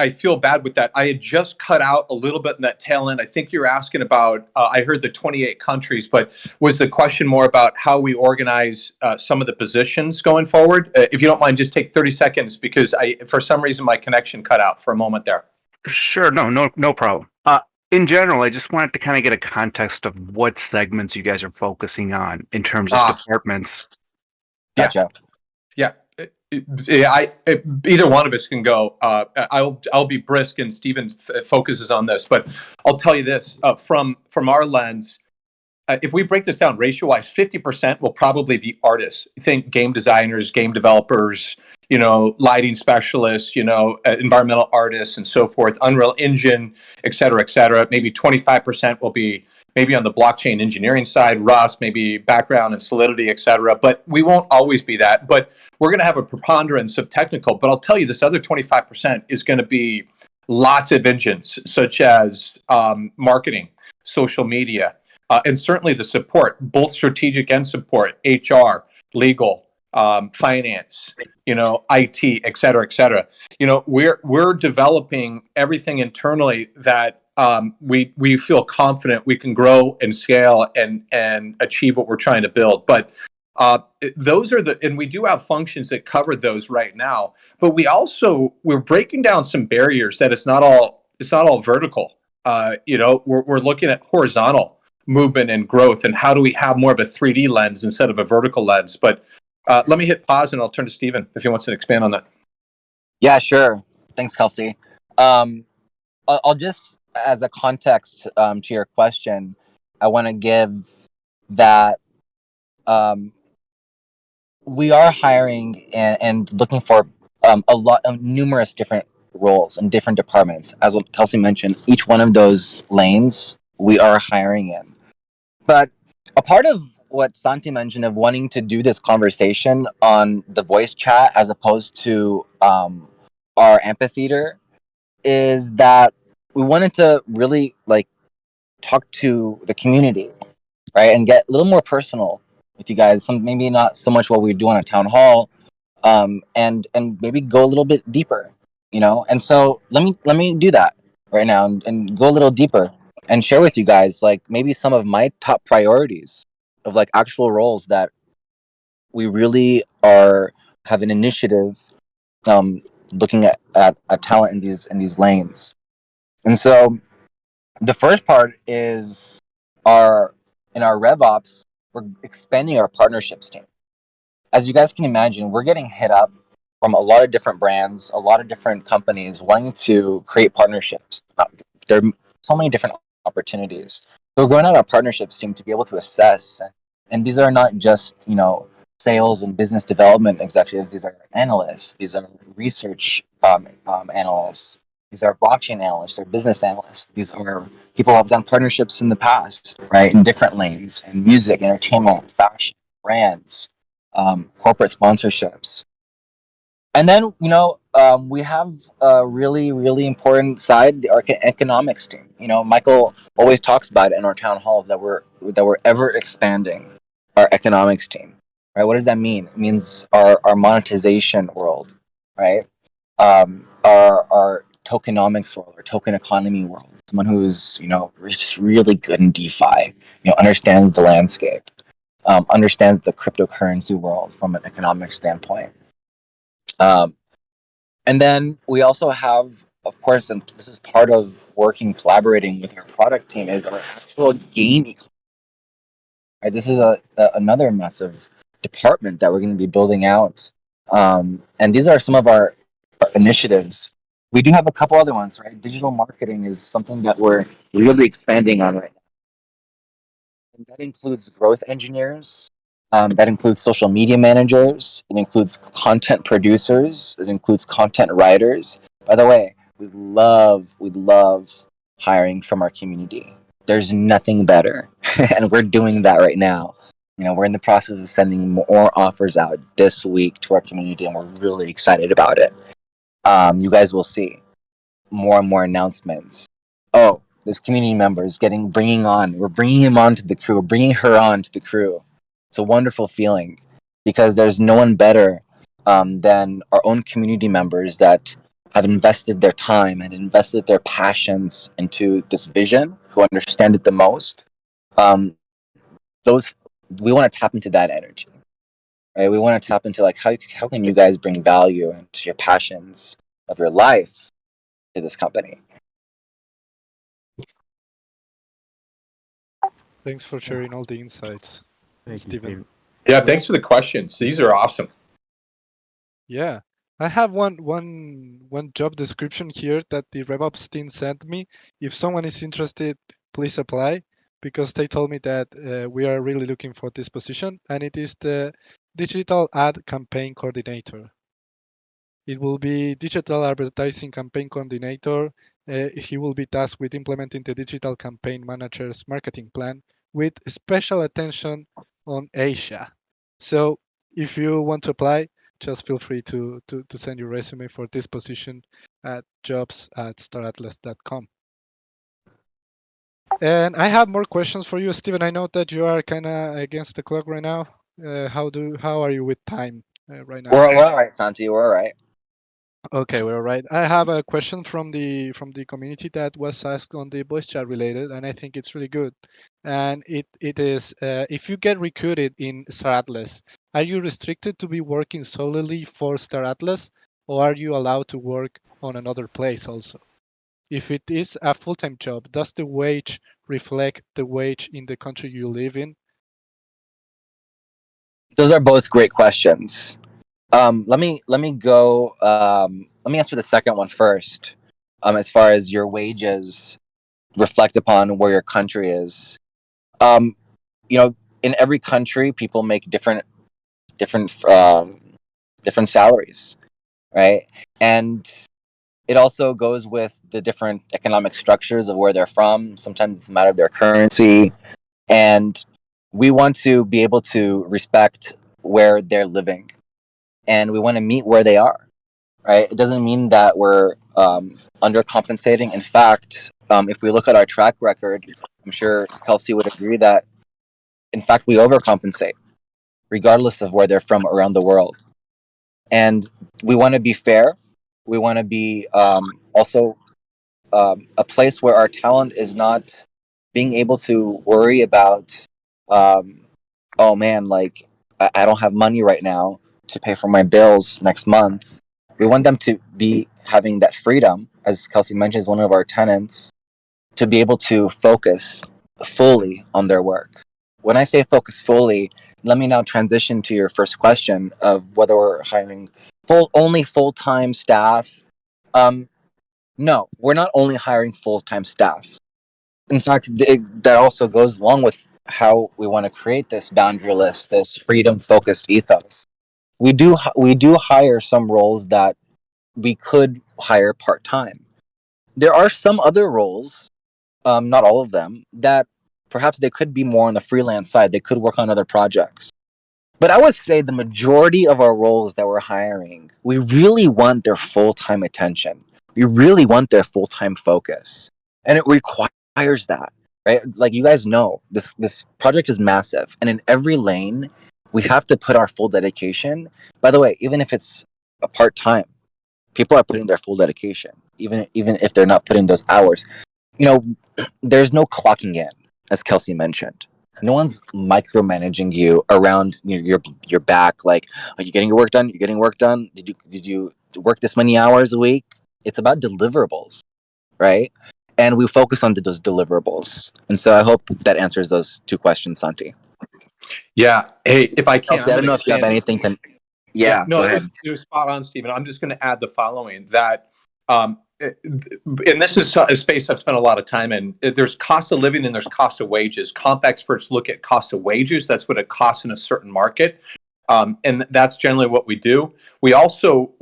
feel bad with that. I had just cut out a little bit in that tail end. I think you're asking about. I heard the 28 countries, but was the question more about how we organize some of the positions going forward? If you don't mind, just take 30 seconds because for some reason, my connection cut out for a moment there. Sure, no problem. In general, I just wanted to kind of get a context of what segments you guys are focusing on in terms of departments. Gotcha. Yeah. Either one of us can go. I'll be brisk, and Steven focuses on this. But I'll tell you this: from our lens, if we break this down ratio-wise, 50% will probably be artists. Think game designers, game developers, lighting specialists, environmental artists, and so forth. Unreal Engine, et cetera, et cetera. Maybe 25% will be maybe on the blockchain engineering side, Rust, maybe background and Solidity, et cetera. But we won't always be that. But we're going to have a preponderance of technical. But I'll tell you, this other 25% is going to be lots of engines, such as marketing, social media, and certainly the support, both strategic and support, HR, legal, finance, IT, et cetera, et cetera. We're developing everything internally that we feel confident we can grow and scale and achieve what we're trying to build. But those are and we do have functions that cover those right now. But we're breaking down some barriers that it's not all vertical. We're looking at horizontal movement and growth, and how do we have more of a 3D lens instead of a vertical lens? But let me hit pause, and I'll turn to Steven if he wants to expand on that. Yeah, sure. Thanks, Kelsey. I'll just, as a context to your question, I want to give that we are hiring and looking for a lot of numerous different roles in different departments. As what Kelsey mentioned, each one of those lanes we are hiring in. But a part of what Santi mentioned of wanting to do this conversation on the voice chat as opposed to our amphitheater is that we wanted to really talk to the community, right, and get a little more personal with you guys. Maybe not so much what we do on a town hall, and maybe go a little bit deeper, And so let me do that right now and go a little deeper and share with you guys maybe some of my top priorities of actual roles that we really have an initiative looking at talent in these lanes. And so the first part is in our RevOps, we're expanding our partnerships team. as you guys can imagine, we're getting hit up from a lot of different brands, a lot of different companies wanting to create partnerships. There are so many different opportunities. So we're going out our partnerships team to be able to assess, and these are not just sales and business development executives. These are analysts. These are research analysts. These are blockchain analysts. They're business analysts. These are people who have done partnerships in the past, right, in different lanes, in music, entertainment, fashion, brands, corporate sponsorships. And then, we have a really, really important side, the economics team. Michael always talks about it in our town halls that we're ever expanding our economics team. Right? What does that mean? It means our monetization world, right? Our tokenomics world, our token economy world. Someone who's just really good in DeFi, understands the landscape, understands the cryptocurrency world from an economic standpoint. Um, and then we also have, of course, and this is part of working, collaborating with our product team, is our actual game. Right? This is another massive department that we're going to be building out. And these are some of our initiatives. We do have a couple other ones, right? Digital marketing is something that we're really expanding on right now. And that includes growth engineers. That includes social media managers. It includes content producers. It includes content writers. By the way, we love hiring from our community. There's nothing better, and we're doing that right now. We're in the process of sending more offers out this week to our community, and we're really excited about it. You guys will see more and more announcements. Oh, this community member is we're bringing him on to the crew, we're bringing her on to the crew. It's a wonderful feeling because there's no one better than our own community members that have invested their time and invested their passions into this vision, who understand it the most. Um, those We want to tap into that energy, right? We want to tap into like how can you guys bring value into your passions of your life to this company. Thanks for sharing all the insights, Thank you, Steven. Steve. Yeah, thanks for the questions. These are awesome. Yeah, I have one job description here that the RevOps team sent me. If someone is interested, please apply, because they told me that we are really looking for this position, and it is the digital ad campaign coordinator. It will be digital advertising campaign coordinator. He will be tasked with implementing the digital campaign manager's marketing plan with special attention on Asia. So if you want to apply, just feel free to send your resume for this position at jobs@staratlas.com. And I have more questions for you, Steven. I know that you are kind of against the clock right now. How are you with time right now? We're all right, Santi. We're all right. Okay, we're all right. I have a question from the community that was asked on the voice chat related, and I think it's really good. And it is if you get recruited in Star Atlas, are you restricted to be working solely for Star Atlas, or are you allowed to work on another place also? If it is a full-time job, does the wage reflect the wage in the country you live in? Those are both great questions. Let me answer the second one first. As far as your wages reflect upon where your country is, um, in every country, people make different salaries, right? And it also goes with the different economic structures of where they're from. Sometimes it's a matter of their currency, and we want to be able to respect where they're living, and we want to meet where they are, right? It doesn't mean that we're undercompensating. In fact, if we look at our track record, I'm sure Kelsey would agree that, in fact, we overcompensate, regardless of where they're from around the world. And we want to be fair. We want to be also a place where our talent is not being able to worry about, um, oh man, like I don't have money right now to pay for my bills next month. We want them to be having that freedom, as Kelsey mentioned, is one of our tenants, to be able to focus fully on their work when I say focus fully, let me now transition to your first question of whether we're hiring only full-time staff. No, we're not only hiring full-time staff. In fact, that also goes along with how we want to create this boundaryless, this freedom-focused ethos. We do hire some roles that we could hire part-time. There are some other roles, not all of them, that perhaps they could be more on the freelance side. They could work on other projects. But I would say the majority of our roles that we're hiring, we really want their full-time attention. We really want their full-time focus. And it requires that, right? Like you guys know, this project is massive. And in every lane, we have to put our full dedication. By the way, even if it's a part-time, people are putting their full dedication, even if they're not putting those hours. You know, there's no clocking in, as Kelsey mentioned. No one's micromanaging you around your back. Like, are you getting your work done? You're getting work done. Did you work this many hours a week? It's about deliverables, right? And we focus on those deliverables. And so I hope that answers those two questions, Santi. Yeah. Hey, if I can, Kelsey, I don't know if you have anything to. Yeah, no, go ahead. it was spot on, Stephen. I'm just going to add the following that, and this is a space I've spent a lot of time in. There's cost of living and there's cost of wages. Comp experts look at cost of wages. That's what it costs in a certain market. And that's generally what we do. We also,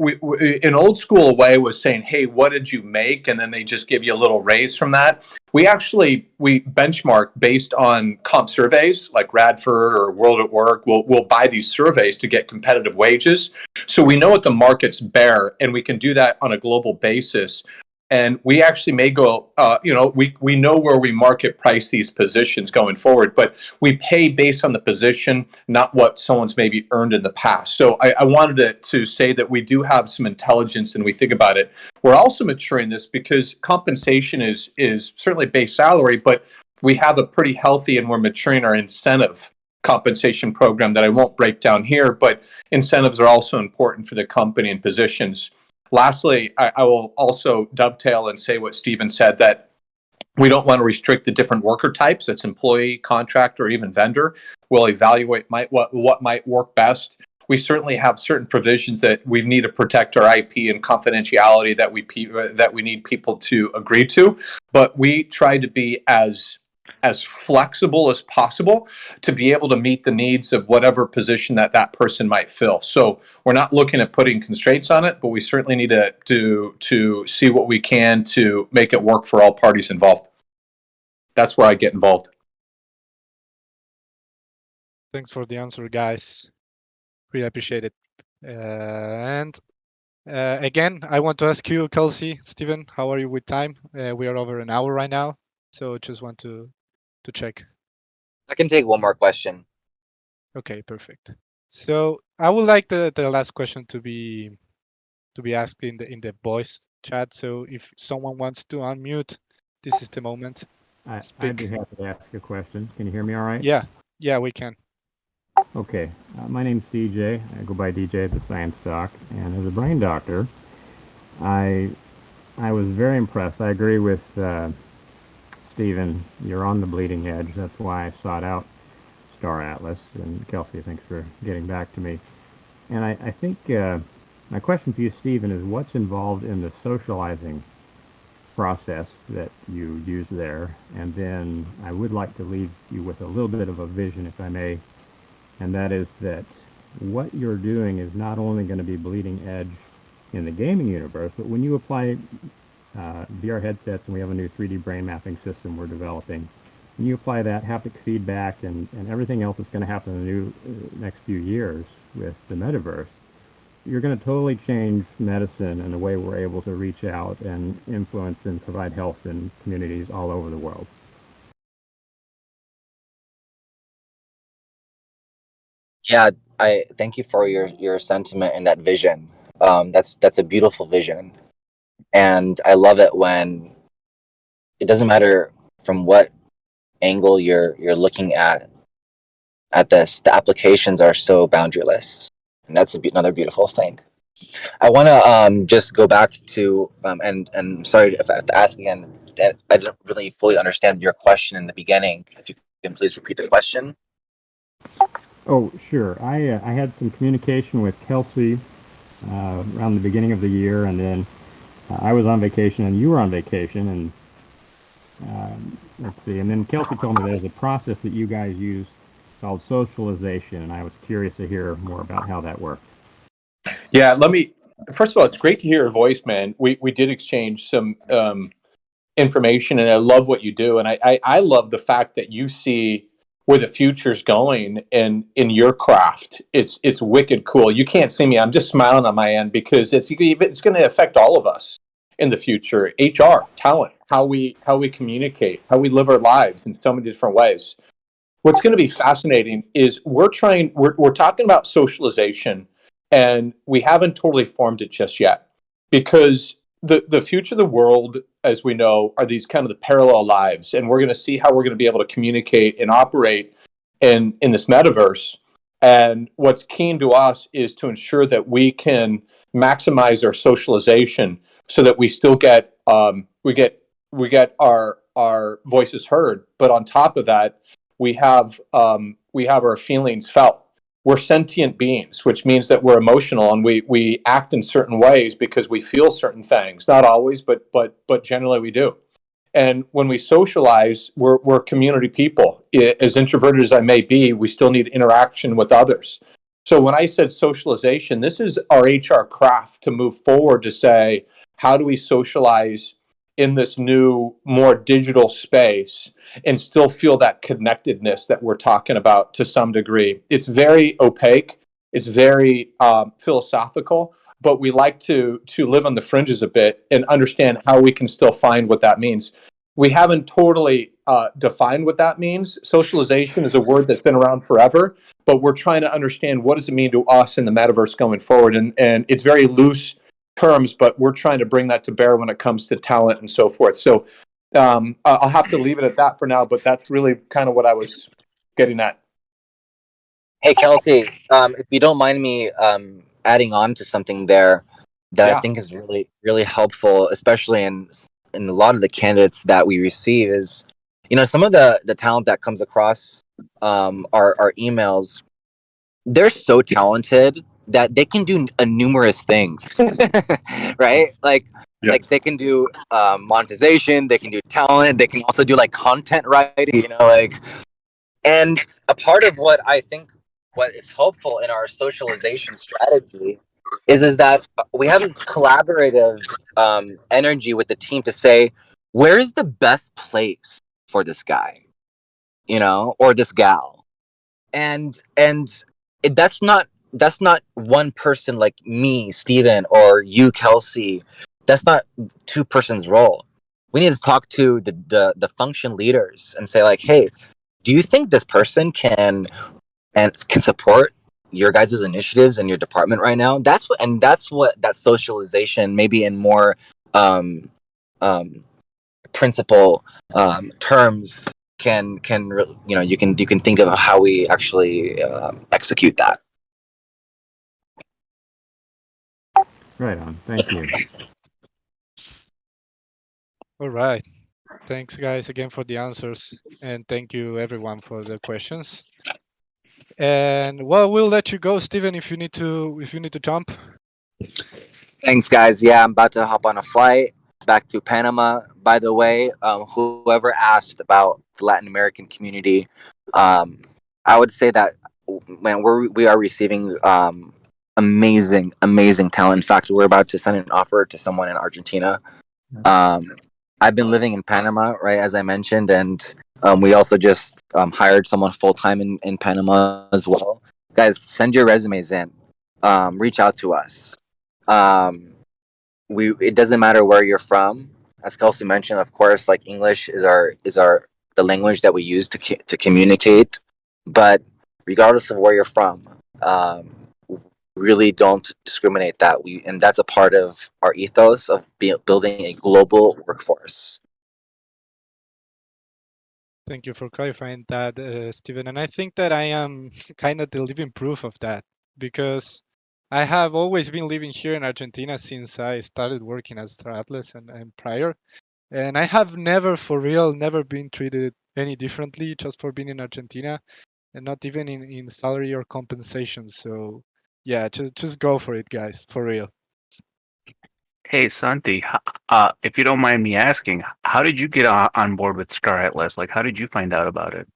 in old school way, was saying, hey, what did you make? And then they just give you a little raise from that. We benchmark based on comp surveys like Radford or World at Work. We'll buy these surveys to get competitive wages. So we know what the markets bear, and we can do that on a global basis. And we actually may go, we know where we market price these positions going forward, but we pay based on the position, not what someone's maybe earned in the past. So I wanted to say that we do have some intelligence and we think about it. We're also maturing this because compensation is certainly base salary, but we have a pretty healthy and we're maturing our incentive compensation program that I won't break down here, but incentives are also important for the company and positions. Lastly, I will also dovetail and say what Steven said, that we don't want to restrict the different worker types. That's employee, contractor, or even vendor. We'll evaluate what might work best. We certainly have certain provisions that we need to protect our IP and confidentiality that we need people to agree to. But we try to be as flexible as possible to be able to meet the needs of whatever position that person might fill. So we're not looking at putting constraints on it, but we certainly need to see what we can to make it work for all parties involved. That's where I get involved. Thanks for the answer, guys. Really appreciate it. And again, I want to ask you, Kelsey, Steven, how are you with time? We are over an hour right now, so just want to check. I can take one more question. Okay, perfect. So I would like the last question to be asked in the voice chat. So if someone wants to unmute, this is the moment. I'd be happy to ask a question. Can you hear me all right? Yeah, we can. Okay. My name's DJ. I go by DJ at the Science Doc. And as a brain doctor, I was very impressed. I agree with Steven. You're on the bleeding edge. That's why I sought out Star Atlas. And Kelsey, thanks for getting back to me. And I think my question for you, Steven, is what's involved in the socializing process that you use there? And then I would like to leave you with a little bit of a vision, if I may, and that is that what you're doing is not only going to be bleeding edge in the gaming universe, but when you apply VR headsets, and we have a new 3D brain mapping system we're developing, when you apply that haptic feedback and everything else that's going to happen in the next few years with the metaverse, you're going to totally change medicine and the way we're able to reach out and influence and provide health in communities all over the world. Yeah, I thank you for your sentiment and that vision. That's a beautiful vision, and I love it when it doesn't matter from what angle you're looking at this. The applications are so boundaryless, and that's another beautiful thing. I want to just go back to and sorry if I have to ask again. I didn't really fully understand your question in the beginning. If you can please repeat the question. Oh, sure. I had some communication with Kelsey around the beginning of the year, and then I was on vacation and you were on vacation, and let's see. And then Kelsey told me there's a process that you guys use called socialization, and I was curious to hear more about how that works. Yeah, let me. First of all, it's great to hear your voice, man. We did exchange some information, and I love what you do, and I love the fact that you see where the future's going in your craft. It's wicked cool. You can't see me. I'm just smiling on my end because it's going to affect all of us in the future. HR, talent, how we communicate, how we live our lives in so many different ways. What's going to be fascinating is we're talking about socialization, and we haven't totally formed it just yet, because the future of the world, as we know, are these kind of the parallel lives, and we're going to see how we're going to be able to communicate and operate in this metaverse. And what's keen to us is to ensure that we can maximize our socialization so that we still get we get our voices heard, but on top of that, we have our feelings felt. We're sentient beings, which means that we're emotional, and we act in certain ways because we feel certain things. Not always, but generally we do. And when we socialize, we're community people. As introverted as I may be, we still need interaction with others. So when I said socialization, this is our HR craft to move forward to say, how do we socialize in this new, more digital space and still feel that connectedness that we're talking about to some degree? It's very opaque. It's very philosophical, but we like to live on the fringes a bit and understand how we can still find what that means. We haven't totally defined what that means. Socialization is a word that's been around forever, but we're trying to understand what does it mean to us in the metaverse going forward. And it's very loose terms, but we're trying to bring that to bear when it comes to talent and so forth. So I'll have to leave it at that for now, but that's really kind of what I was getting at. Hey, Kelsey, if you don't mind me adding on to something there that I Yeah. think is really, really helpful, especially in a lot of the candidates that we receive, is, some of the talent that comes across our emails. They're so talented that they can do numerous things, right? Like they can do monetization, they can do talent, they can also do like content writing, and a part of what I think what is helpful in our socialization strategy is that we have this collaborative energy with the team to say, where's the best place for this guy, or this gal, and that's not one person like me, Steven, or you, Kelsey. That's not two persons role. We need to talk to the function leaders and say, like, hey, do you think this person can support your guys' initiatives in your department right now? That's what that socialization, maybe in more um, um, principle terms, you can think of how we actually execute that. Right on. Thank you. All right. Thanks, guys, again for the answers, and thank you everyone for the questions. And well, we'll let you go, Steven, if you need to jump. Thanks, guys. Yeah, I'm about to hop on a flight back to Panama. By the way, whoever asked about the Latin American community, um, I would say that, man, we are receiving amazing, amazing talent. In fact, we're about to send an offer to someone in Argentina. Um, I've been living in Panama, right, as I mentioned, and we also just hired someone full time in Panama as well. Guys, send your resumes in. Reach out to us. Um, it doesn't matter where you're from. As Kelsey mentioned, of course, like English is our the language that we use to communicate. But regardless of where you're from, really don't discriminate that. And that's a part of our ethos of building a global workforce. Thank you for clarifying that, Steven. And I think that I am kind of the living proof of that, because I have always been living here in Argentina since I started working as Star Atlas and prior. And I have never, for real, never been treated any differently just for being in Argentina. and not even in salary or compensation. So yeah, just go for it, guys, for real. Hey, Santi, if you don't mind me asking, how did you get on board with Star Atlas? Like, how did you find out about it?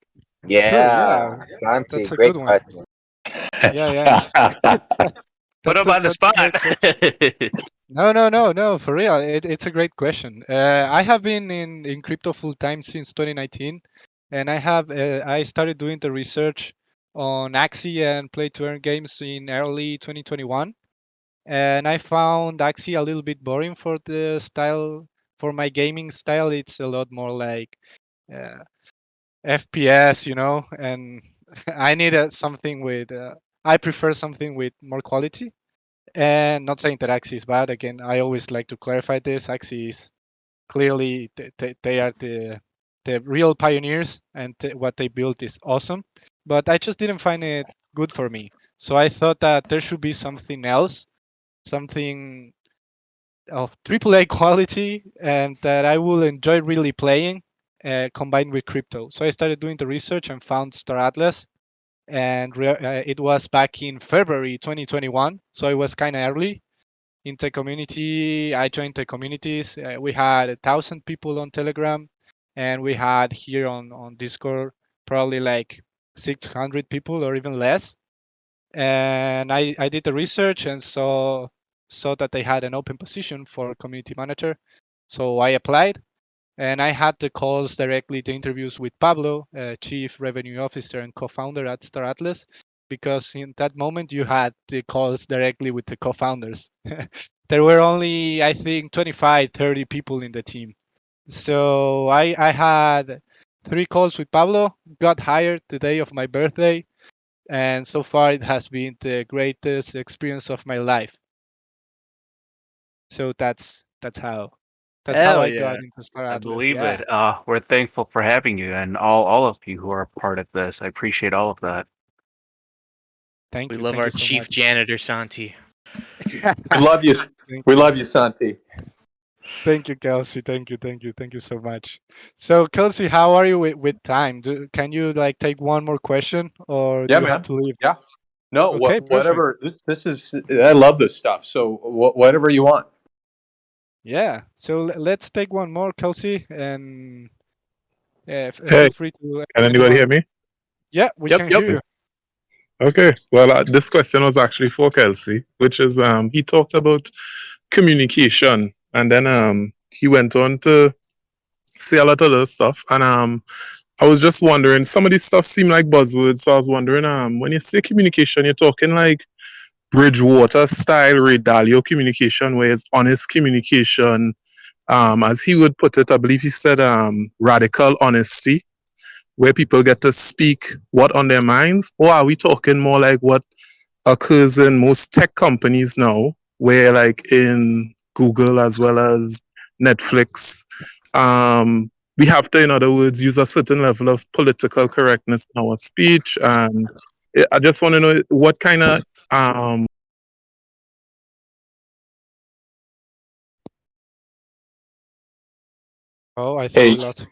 Sure, yeah, Yeah, Santi, that's a good great one. question. Yeah, yeah. Put up on the That's a spot. great question. No, no, no, no, for real. It's a great question. I have been in crypto full time since 2019, and I started doing the research on Axie and play to earn games in early 2021, and I found Axie a little bit boring for the style, for my gaming style. It's a lot more like uh, FPS, and I needed something with. I prefer something with more quality. And not saying that Axie is bad. Again, I always like to clarify this. Axie is clearly they are the real pioneers, and what they built is awesome. But I just didn't find it good for me. So I thought that there should be something else, something of AAA quality, and that I will enjoy really playing, combined with crypto. So I started doing the research and found Star Atlas, and it was back in February 2021. So it was kind of early in the community. I joined the communities. We had 1,000 people on Telegram, and we had here on Discord probably like 600 people or even less. And I did the research and saw that they had an open position for community manager. So I applied, and I had the calls directly, the interviews with Pablo, Chief Revenue Officer and co-founder at Star Atlas, because in that moment you had the calls directly with the co-founders. There were only, I think, 25, 30 people in the team. So I had 3 calls with Pablo, got hired the day of my birthday, and so far it has been the greatest experience of my life. So that's how Hell I yeah. got into Star I Atlas. believe Yeah. it. We're thankful for having you and all of you who are part of this. I appreciate all of that. Thank We you. love Thank our you so chief much. janitor, Santi. We love you. Thank We you. love you, Santi. Thank you, Kelsey. Thank you. Thank you. Thank you so much. So, Kelsey, how are you with time? Can you like take one more question, or do Yeah, you have man. to leave? Yeah. No, Okay, perfect. whatever. This is. I love this stuff. So whatever you want. Yeah. So let's take one more, Kelsey, and Hey, feel free to can anybody hear anyone. me? Yeah, we Yep, can yep. hear you. Okay. Well, this question was actually for Kelsey, which is he talked about communication, and then he went on to say a lot of other stuff, and I was just wondering, some of these stuff seem like buzzwords, so I was wondering when you say communication, you're talking like Bridgewater style Ray Dalio communication, where it's honest communication, as he would put it. I believe he said radical honesty, where people get to speak what on their minds, or are we talking more like what occurs in most tech companies now, where like in Google as well as Netflix, we have to, in other words, use a certain level of political correctness in our speech. And I just want to know what kind of Oh, I think we Hey, lost him.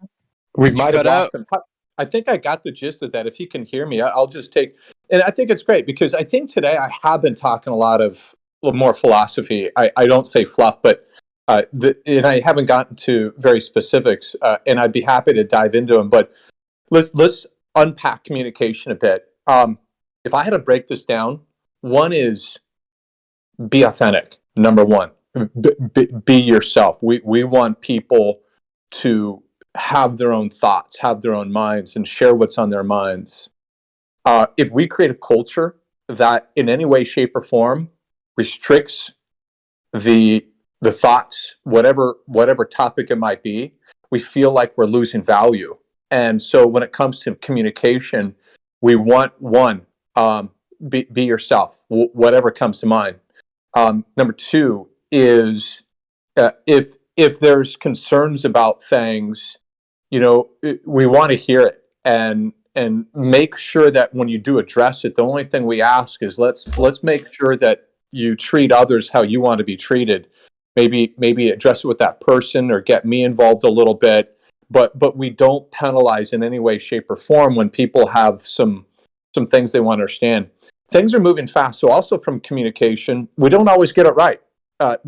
we You might have cut out. lost him. I think I got the gist of that. If he can hear me, I'll just take. And I think it's great because I think today I have been talking a lot of more philosophy. I don't say fluff, but and I haven't gotten to very specifics. And I'd be happy to dive into them. But let's unpack communication a bit. If I had to break this down, one is be authentic. Number one, be yourself. We want people to have their own thoughts, have their own minds, and share what's on their minds. If we create a culture that, in any way, shape, or form, restricts the thoughts, whatever topic it might be, we feel like we're losing value. And so, when it comes to communication, we want one, be yourself, whatever comes to mind. Number two is if there's concerns about things, we want to hear it and make sure that when you do address it, the only thing we ask is let's make sure that you treat others how you want to be treated. Maybe address it with that person or get me involved a little bit, but we don't penalize in any way, shape, or form when people have some some things they want to understand. Things are moving fast. So also from communication, we don't always get it right.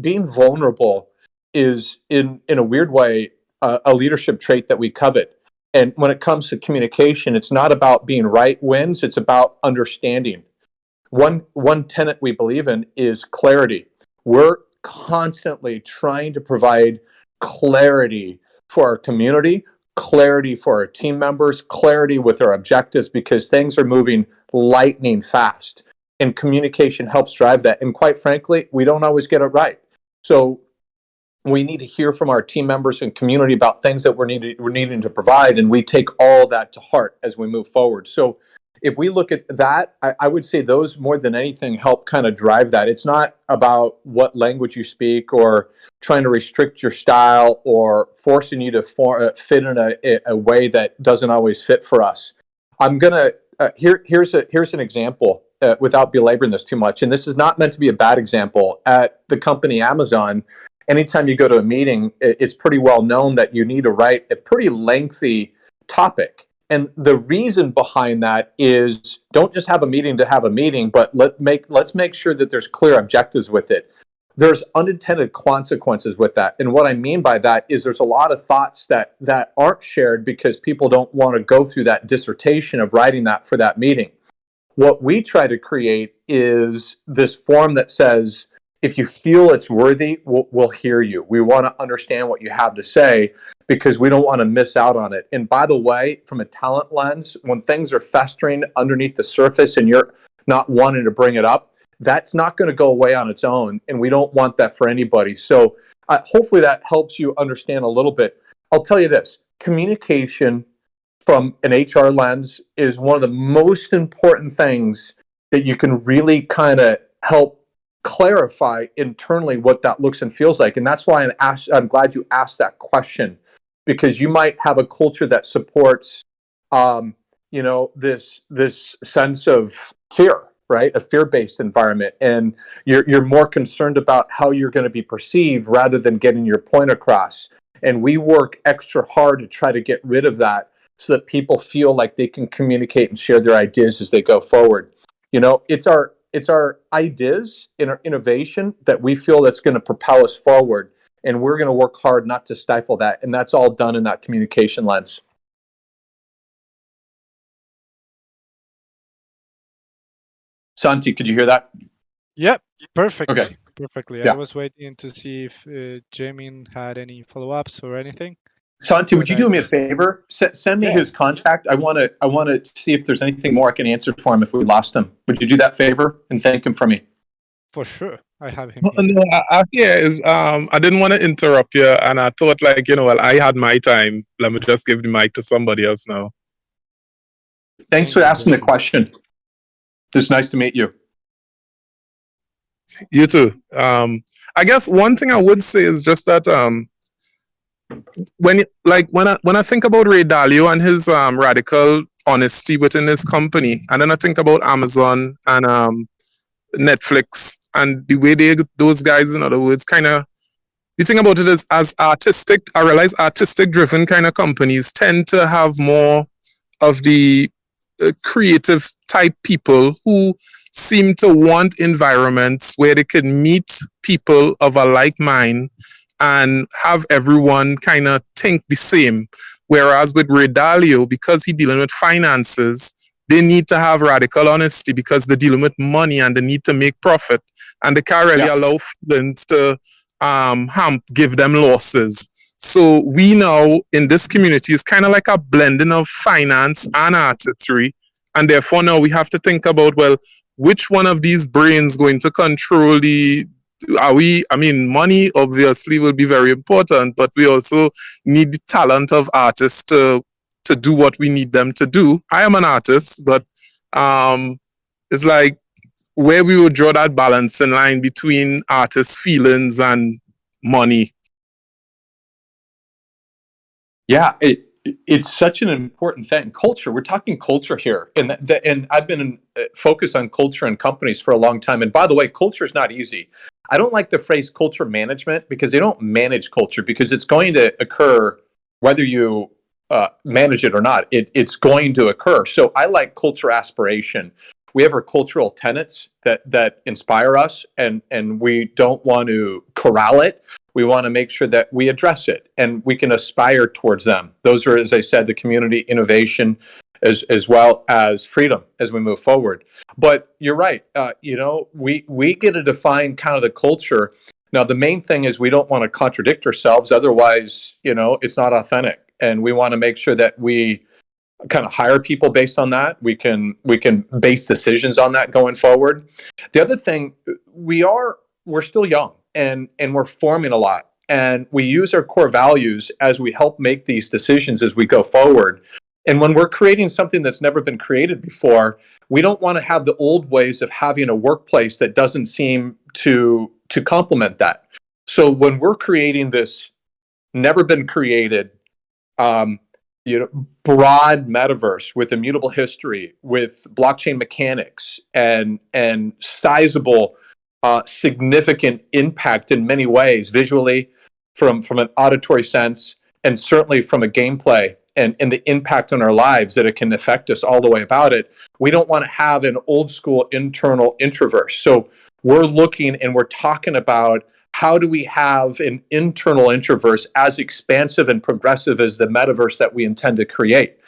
Being vulnerable is in a weird way, a leadership trait that we covet. And when it comes to communication, it's not about being right wins. It's about understanding. One tenet we believe in is clarity. We're constantly trying to provide clarity for our community, clarity for our team members, clarity with our objectives, because things are moving lightning fast. And communication helps drive that. And quite frankly, we don't always get it right. So we need to hear from our team members and community about things that we're needing to provide, and we take all that to heart as we move forward. So if we look at that, I would say those more than anything help kind of drive that. It's not about what language you speak or trying to restrict your style or forcing you to fit in a way that doesn't always fit for us. I'm gonna here's an example without belaboring this too much, and this is not meant to be a bad example. At the company Amazon, anytime you go to a meeting, it's pretty well known that you need to write a pretty lengthy topic. And the reason behind that is don't just have a meeting to have a meeting, but let's make sure that there's clear objectives with it. There's unintended consequences with that. And what I mean by that is there's a lot of thoughts that aren't shared because people don't want to go through that dissertation of writing that for that meeting. What we try to create is this form that says, if you feel it's worthy, we'll hear you. We want to understand what you have to say because we don't want to miss out on it. And by the way, from a talent lens, when things are festering underneath the surface and you're not wanting to bring it up, that's not going to go away on its own. And we don't want that for anybody. So hopefully that helps you understand a little bit. I'll tell you this, communication from an HR lens is one of the most important things that you can really kind of help clarify internally what that looks and feels like. And that's why I'm glad you asked that question, because you might have a culture that supports, this sense of fear, right? A fear-based environment. And you're more concerned about how you're going to be perceived rather than getting your point across. And we work extra hard to try to get rid of that so that people feel like they can communicate and share their ideas as they go forward. It's our ideas and our innovation that we feel that's going to propel us forward. And we're going to work hard not to stifle that. And that's all done in that communication lens. Santi, could you hear that? Yep, perfectly. Okay. Perfectly. Yeah. I was waiting to see if Jamin had any follow-ups or anything. Santi, would you do me a favor? Send me his contact. I want to see if there's anything more I can answer for him if we lost him. Would you do that favor and thank him for me? For sure. I have him. No, I didn't want to interrupt you, and I thought, I had my time. Let me just give the mic to somebody else now. Thanks for asking the question. It's nice to meet you. You too. I guess one thing I would say is just that when I think about Ray Dalio and his radical honesty within his company, and then I think about Amazon and Netflix and the way those guys, in other words, kind of, you think about it as artistic. I realize artistic driven kind of companies tend to have more of the creative type people who seem to want environments where they can meet people of a like mind and have everyone kind of think the same. Whereas with Ray Dalio, because he's dealing with finances, they need to have radical honesty because they're dealing with money and they need to make profit. And they can't really allow feelings to give them losses. So we now in this community is kind of like a blending of finance and artistry. And therefore now we have to think about, well, which one of these brains going to control money obviously will be very important, but we also need the talent of artists to do what we need them to do. I am an artist, but it's like where we would draw that balancing line between artists' feelings and money. Yeah, it's such an important thing. Culture. We're talking culture here, and I've been focused on culture in companies for a long time. And by the way, culture is not easy. I don't like the phrase culture management because they don't manage culture because it's going to occur whether you manage it or not. It's going to occur. So I like culture aspiration. We have our cultural tenets that inspire us, and we don't want to corral it. We want to make sure that we address it and we can aspire towards them. Those are, as I said, the community, innovation, as well as freedom as we move forward. But you're right. We get to define kind of the culture. Now, the main thing is we don't want to contradict ourselves. Otherwise, it's not authentic. And we want to make sure that we kind of hire people based on that. We can base decisions on that going forward. The other thing, we're still young and we're forming a lot. And we use our core values as we help make these decisions as we go forward. And when we're creating something that's never been created before, we don't want to have the old ways of having a workplace that doesn't seem to complement that. So when we're creating this never been created, broad metaverse with immutable history, with blockchain mechanics, and sizable, significant impact in many ways, visually, from an auditory sense, and certainly from a gameplay and the impact on our lives that it can affect us all the way about it. We don't want to have an old school internal introverse. So we're looking and we're talking about how do we have an internal introverse as expansive and progressive as the metaverse that we intend to create.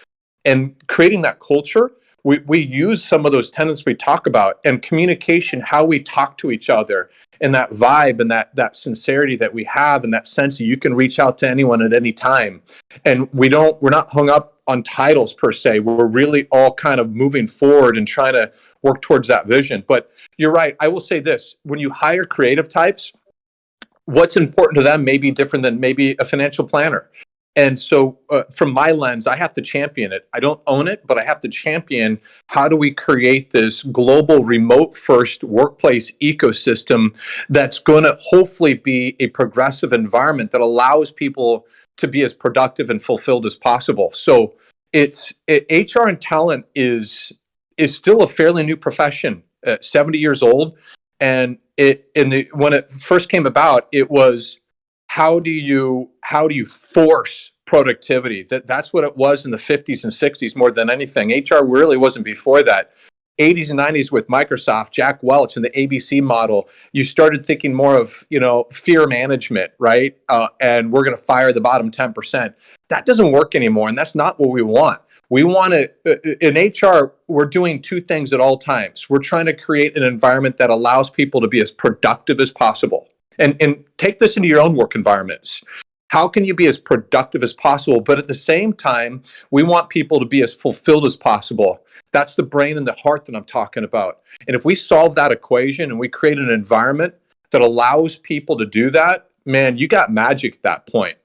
And creating that culture, we use some of those tenets we talk about, and communication, how we talk to each other, and that vibe and that sincerity that we have, and that sense that you can reach out to anyone at any time. And we're not hung up on titles per se. We're really all kind of moving forward and trying to work towards that vision. But you're right. I will say this: when you hire creative types, what's important to them may be different than maybe a financial planner. And so from my lens, I have to champion it. I don't own it, but I have to champion how do we create this global remote first workplace ecosystem that's going to hopefully be a progressive environment that allows people to be as productive and fulfilled as possible. So HR and talent is still a fairly new profession, 70 years old. And when it first came about, it was how do you force productivity? That's what it was in the 50s and 60s more than anything. HR really wasn't before that. 80s and 90s with Microsoft, Jack Welch, and the ABC model, you started thinking more of fear management, right? And we're going to fire the bottom 10%. That doesn't work anymore, and that's not what we want. We want to, in HR, we're doing two things at all times. We're trying to create an environment that allows people to be as productive as possible. And take this into your own work environments. How can you be as productive as possible? But at the same time, we want people to be as fulfilled as possible. That's the brain and the heart that I'm talking about. And if we solve that equation and we create an environment that allows people to do that, man, you got magic at that point.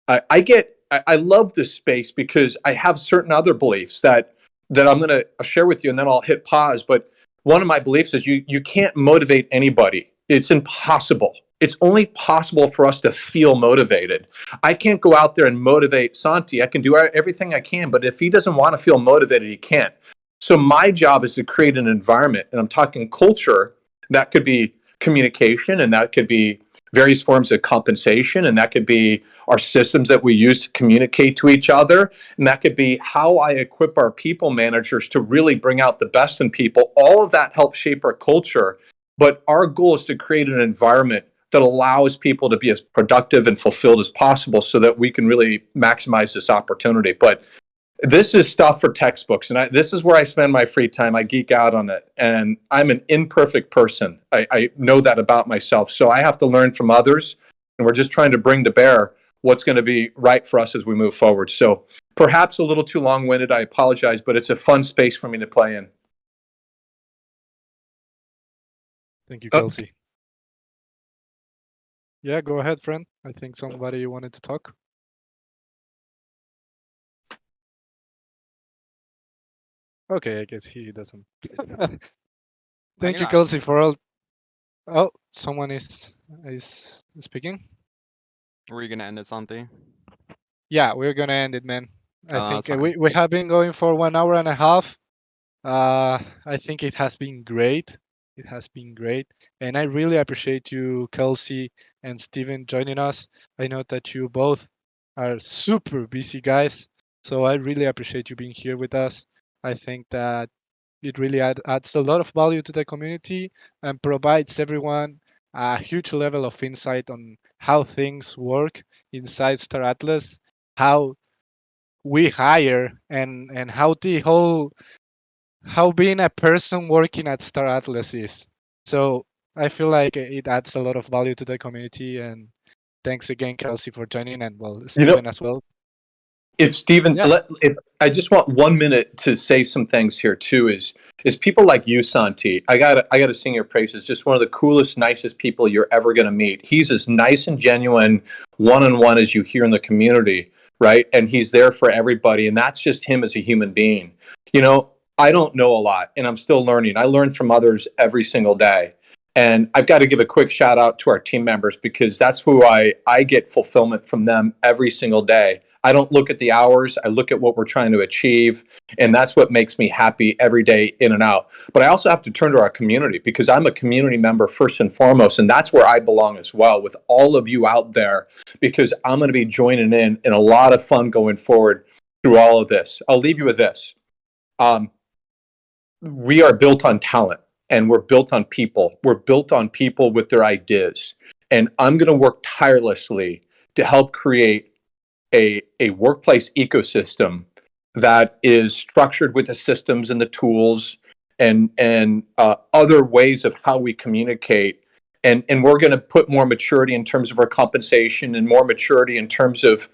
I love this space because I have certain other beliefs that I'm going to share with you, and then I'll hit pause. But one of my beliefs is you can't motivate anybody. It's impossible. It's only possible for us to feel motivated. I can't go out there and motivate Santi. I can do everything I can, but if he doesn't want to feel motivated, he can't. So my job is to create an environment, and I'm talking culture. That could be communication, and that could be various forms of compensation, and that could be our systems that we use to communicate to each other, and that could be how I equip our people managers to really bring out the best in people. All of that helps shape our culture, but our goal is to create an environment that allows people to be as productive and fulfilled as possible so that we can really maximize this opportunity. But this is stuff for textbooks, and this is where I spend my free time. I geek out on it, and I'm an imperfect person. I know that about myself, so I have to learn from others, and we're just trying to bring to bear what's going to be right for us as we move forward. So perhaps a little too long-winded, I apologize, but it's a fun space for me to play in. Thank you, Kelsey. Yeah, go ahead, friend. I think somebody wanted to talk. Okay, I guess he doesn't. Thank you, Kelsey, for all. Oh, someone is speaking. Were you gonna end it, Santi? Yeah, we're gonna end it, man. I Oh, that's think fine. we have been going for 1 hour and a half. I think it has been great. It has been great, and I really appreciate you, Kelsey and Steven, joining us. I know that you both are super busy guys, So I really appreciate you being here with us. I think that it really adds a lot of value to the community and provides everyone a huge level of insight on how things work inside Star Atlas, how we hire, and how the whole how being a person working at Star Atlas is. So I feel like it adds a lot of value to the community. And thanks again, Kelsey, for joining, and well, You know, Steven as well. if Stephen, Yeah, if I just want 1 minute to say some things here too, is people like you, Santi. I gotta sing your praises. Just one of the coolest, nicest people you're ever gonna meet. He's as nice and genuine, one-on-one as you hear in the community, right? And he's there for everybody, and that's just him as a human being. You know, I don't know a lot, and I'm still learning. I learn from others every single day. And I've got to give a quick shout out to our team members because that's who I get fulfillment from them every single day. I don't look at the hours. I look at what we're trying to achieve. And that's what makes me happy every day in and out. But I also have to turn to our community because I'm a community member first and foremost. And that's where I belong as well with all of you out there because I'm going to be joining in a lot of fun going forward through all of this. I'll leave you with this. We are built on talent and we're built on people. We're built on people with their ideas. And I'm going to work tirelessly to help create a workplace ecosystem that is structured with the systems and the tools and other ways of how we communicate. And we're going to put more maturity in terms of our compensation and more maturity in terms of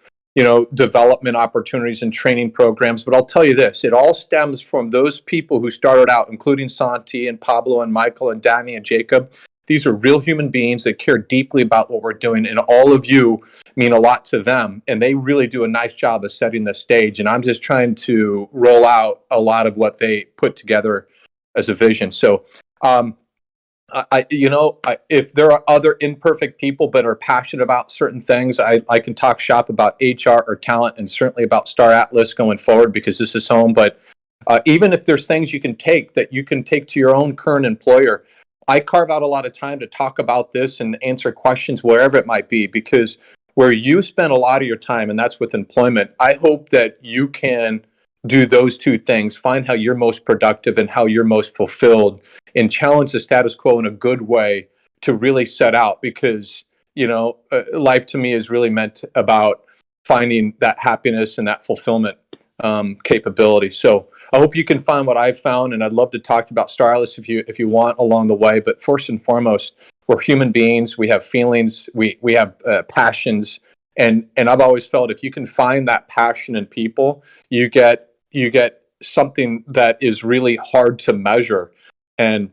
development opportunities and training programs. But I'll tell you this, it all stems from those people who started out, including Santi and Pablo and Michael and Danny and Jacob. These are real human beings that care deeply about what we're doing, and all of you mean a lot to them, and they really do a nice job of setting the stage. And I'm just trying to roll out a lot of what they put together as a vision. So if there are other imperfect people but are passionate about certain things, I can talk shop about HR or talent and certainly about Star Atlas going forward because this is home. But even if there's things you can take to your own current employer, I carve out a lot of time to talk about this and answer questions wherever it might be, because where you spend a lot of your time, and that's with employment, I hope that you can do those two things, find how you're most productive and how you're most fulfilled, and challenge the status quo in a good way to really set out, because life to me is really meant about finding that happiness and that fulfillment capability. So I hope you can find what I've found, and I'd love to talk about Star Atlas if you want along the way. But first and foremost, we're human beings. We have feelings. We have passions, and I've always felt if you can find that passion in people, you get something that is really hard to measure. And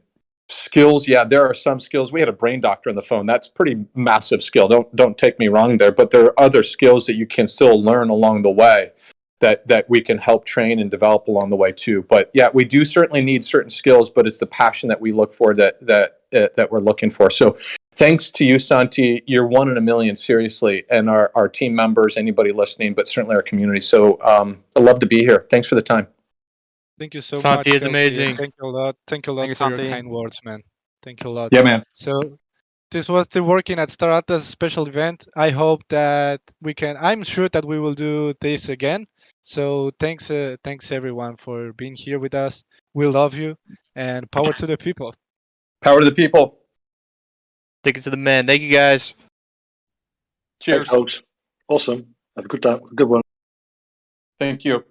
skills, yeah, there are some skills. We had a brain doctor on the phone. That's pretty massive skill. Don't take me wrong there, but there are other skills that you can still learn along the way that we can help train and develop along the way too. But yeah, we do certainly need certain skills, but it's the passion that we look for that we're looking for. So thanks to you, Santi. You're one in a million, seriously, and our team members, anybody listening, but certainly our community. So I'd love to be here. Thanks for the time. thank you so Santi much, is Kelsey, and amazing. thank you a lot. Thank you a Thank lot you, for your Santi. kind words, man. Thank you a lot. Yeah, man. So this was the Working at Star Atlas special event. I hope that I'm sure that we will do this again. So thanks everyone for being here with us. We love you, and power to the people. Power to the people. Take it to the men. Thank you guys. Cheers. Thanks, folks. Awesome. Have a good time. Good one. Thank you.